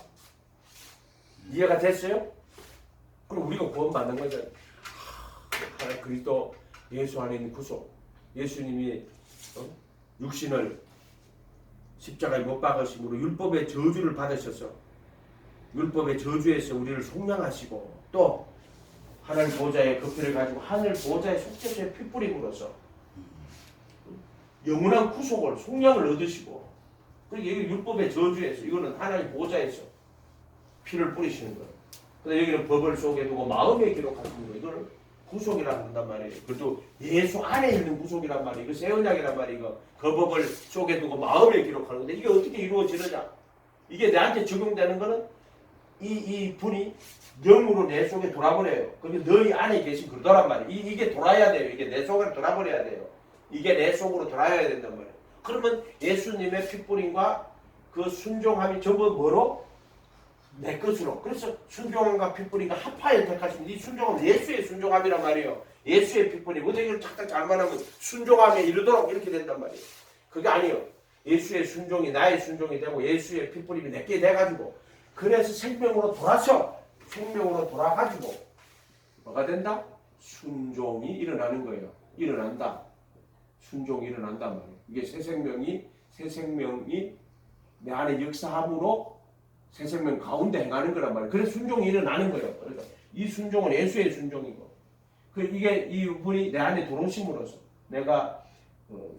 이해가 됐어요? 그럼 우리가 구원받는 거죠. 그리스도 예수 안에 있는 구속, 예수님이 육신을 십자가에 못 박으심으로 율법의 저주를 받으셔서 율법의 저주에서 우리를 속량하시고 또 하늘 보좌의 급표를 가지고 하늘 보좌의 속죄소에 피 뿌림으로써 영원한 구속을 속량을 얻으시고 그리고 여기 율법의 저주에서 이거는 하나님 보좌에서 피를 뿌리시는 거예요. 근데 여기는 법을 속에 두고 마음에 기록하시는 거예요. 이거는 구속이라고 한단 말이에요. 그래도 예수 안에 있는 구속이란 말이에요. 이거 새 언약이란 말이에요. 이거 그 법을 속에 두고 마음에 기록하는 건데 이게 어떻게 이루어지느냐? 이게 나한테 적용되는 거는 이 분이 영으로 내 속에 돌아버려요. 그게 너희 안에 계신 그러란 말이에요. 이게 돌아야 돼요. 이게 내 속으로 돌아버려야 돼요. 이게 내 속으로 돌아야 된단 말이에요. 그러면 예수님의 핏뿌림과 그 순종함이 전부 뭐로? 내 것으로. 그래서 순종함과 핏뿌림과 합하여 택하시면 이 순종함은 예수의 순종함이란 말이에요. 예수의 핏뿌림. 어떻게 이걸 착착 잘 말하면 순종함에 이르도록 이렇게 된단 말이에요. 그게 아니에요. 예수의 순종이 나의 순종이 되고 예수의 핏뿌림이 내게 돼가지고 그래서 생명으로 돌아서 생명으로 돌아가지고 뭐가 된다? 순종이 일어나는 거예요. 일어난다. 순종이 일어난단 말이에요. 이게 새 생명이 내 안에 역사함으로 새 생명 가운데 행하는 거란 말이에요. 그래서 순종이 일어나는 거예요. 그러니까 이 순종은 예수의 순종이고 이게 이 분이 내 안에 들어오심으로써 내가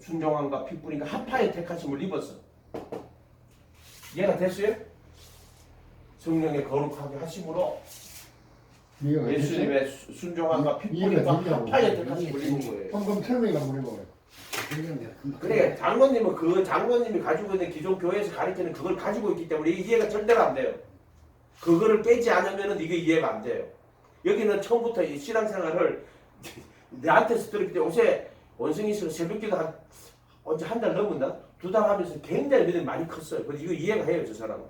순종함과 핏뿌림과 합하여 택하심을 입었어. 이해가 됐어요? 성령의 거룩하게 하심으로 예수님의 순종함과 핏뿌림과 합하여 택하심을 입은 거예요. 방금 설명이 한번 해봐요. 그래 장로님이 가지고 있는 기존 교회에서 가르치는 그걸 가지고 있기 때문에 이해가 절대로 안 돼요. 그거를 깨지 않으면 이게 이해가 안 돼요. 여기는 처음부터 이 신앙생활을 내한테서 들었기 때문에 요새 원성이서 새벽기도 언제 한 달 넘었나? 2달 하면서 굉장히 믿음이 많이 컸어요. 그래서 이거 이해가 해요, 저 사람은.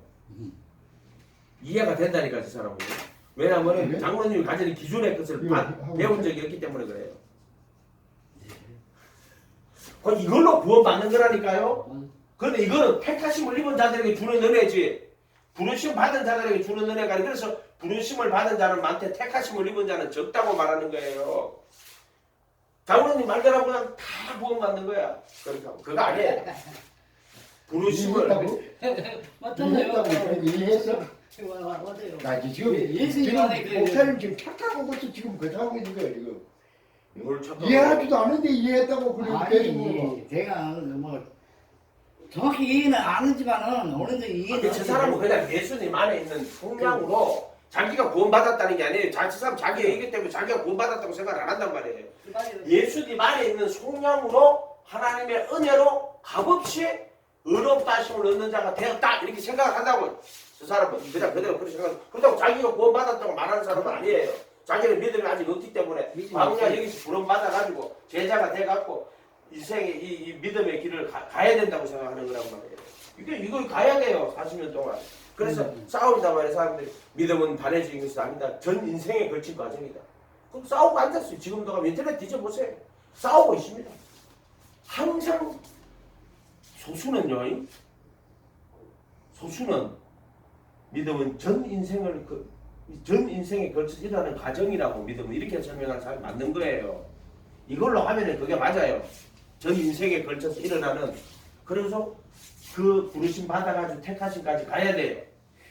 이해가 된다니까, 저 사람은. 왜냐하면 네? 장로님이 가지는 기존의 것을 배운 적이 없기 때문에 그래요. 이걸로 구원받는 거라니까요. 그런데 이거는 택하심을 입은 자들에게 주는 은혜지. 부르심 받은 자들에게 주는 은혜가 아니라 그래서 부르심을 받은 자는 많대 택하심을 입은 자는 적다고 말하는 거예요. 장로님 말대로 그냥 다 구원받는 거야. 그러니까 그거 아니에요. 부르심을 맞잖아요. 이해했어? 맞아요. 나 지금 예수님 안에 그래요. 목사님 지금 착각하고 있어. 지금 그렇게 하고 있는 거야 지금. 뭘 찾아? 이해하지도 않은데 이해했다고 그렇게 계속 물어봐. 아니 제가 뭐 정확히 이해는 안 하지만은 어느 정도 이해는 저 사람은 그냥 예수님 안에 있는 성량으로 자기가 구원받았다는 게 아니에요. 저 사람 자기가 이기 때문에 자기가 구원받았다고 생각 안 한단 말이에요. 예수님 안에 있는 성량으로 하나님의 은혜로 값없이 의롭다 하심을 얻는 자가 되었다 이렇게 생각을 한다고. 저 사람은 그냥 그대로 그렇게 생각하고 그렇다고 자기가 구원받았다고 말하는 사람은 아니에요. 자기는 믿음이 아직 없기 때문에 광야 여기서 부름받아가지고 제자가 돼갖고 인생의 이 믿음의 길을 가야 된다고 생각하는 거란 말이에요. 이걸 가야 돼요. 40년 동안. 그래서 싸운단 말이에요. 사람들이 믿음은 반해지는 것이 아니다. 전 인생에 걸친 과정이다. 그럼 싸우고 앉았어요. 지금도 가면 인터넷 뒤져보세요. 싸우고 있습니다. 항상 소수는 믿음은 전 인생에 걸쳐서 일어나는 과정이라고 믿음은 이렇게 설명하는 사람이 맞는 거예요. 이걸로 하면 그게 맞아요. 전 인생에 걸쳐서 일어나는. 그래서 그 부르심 받아가지고 택하심까지 가야 돼요.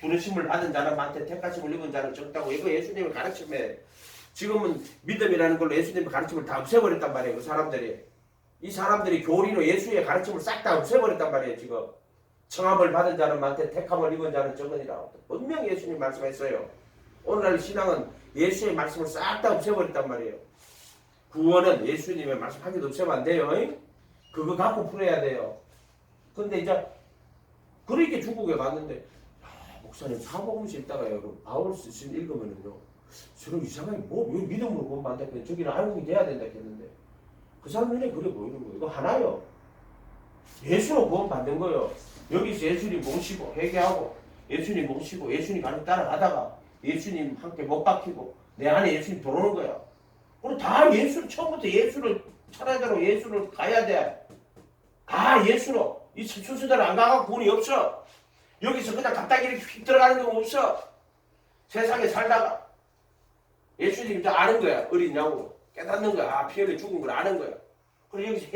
부르심을 받은 자는 많대 택하심을 입은 자는 적다고. 이거 예수님의 가르침에 지금은 믿음이라는 걸로 예수님의 가르침을 다 없애버렸단 말이에요. 그 사람들이. 이 사람들이 교리로 예수의 가르침을 싹 다 없애버렸단 말이에요. 지금. 청함을 받은 자는 많되 택함을 입은 자는 적으니라. 분명히 예수님 말씀했어요. 오늘날 신앙은 예수의 말씀을 싹 다 없애버렸단 말이에요. 구원은 예수님의 말씀 하기도 없애면 안 돼요. 그거 갖고 풀어야 돼요. 근데 이제 그렇게 중국에 갔는데 목사님 사복음서 읽다가요 그 바울스 읽으면은요 저는 이상하게 왜 믿음으로 구원받는다 했더니 저기는 알곡이 돼야 된다 했는데 그 사람 눈에 그래 보이는 거예요. 이거 하나요. 예수로 구원받는 거예요. 여기서 예수님 모시고 회개하고 예수님 모시고 예수님 가르쳐 따라가다가 예수님 함께 못 박히고 내 안에 예수님 들어오는 거야. 그리고 다 예수 처음부터 예수를 찾아대로 예수를 가야 돼. 다 예수로. 이 순서대로 안 가고 구원이 없어. 여기서 그냥 갑자기 이렇게 휙 들어가는 거 없어. 세상에 살다가 예수님 이제 아는 거야. 어린 양으로 깨닫는 거야. 아, 피 흘려 죽은 걸 아는 거야. 그리고 여기서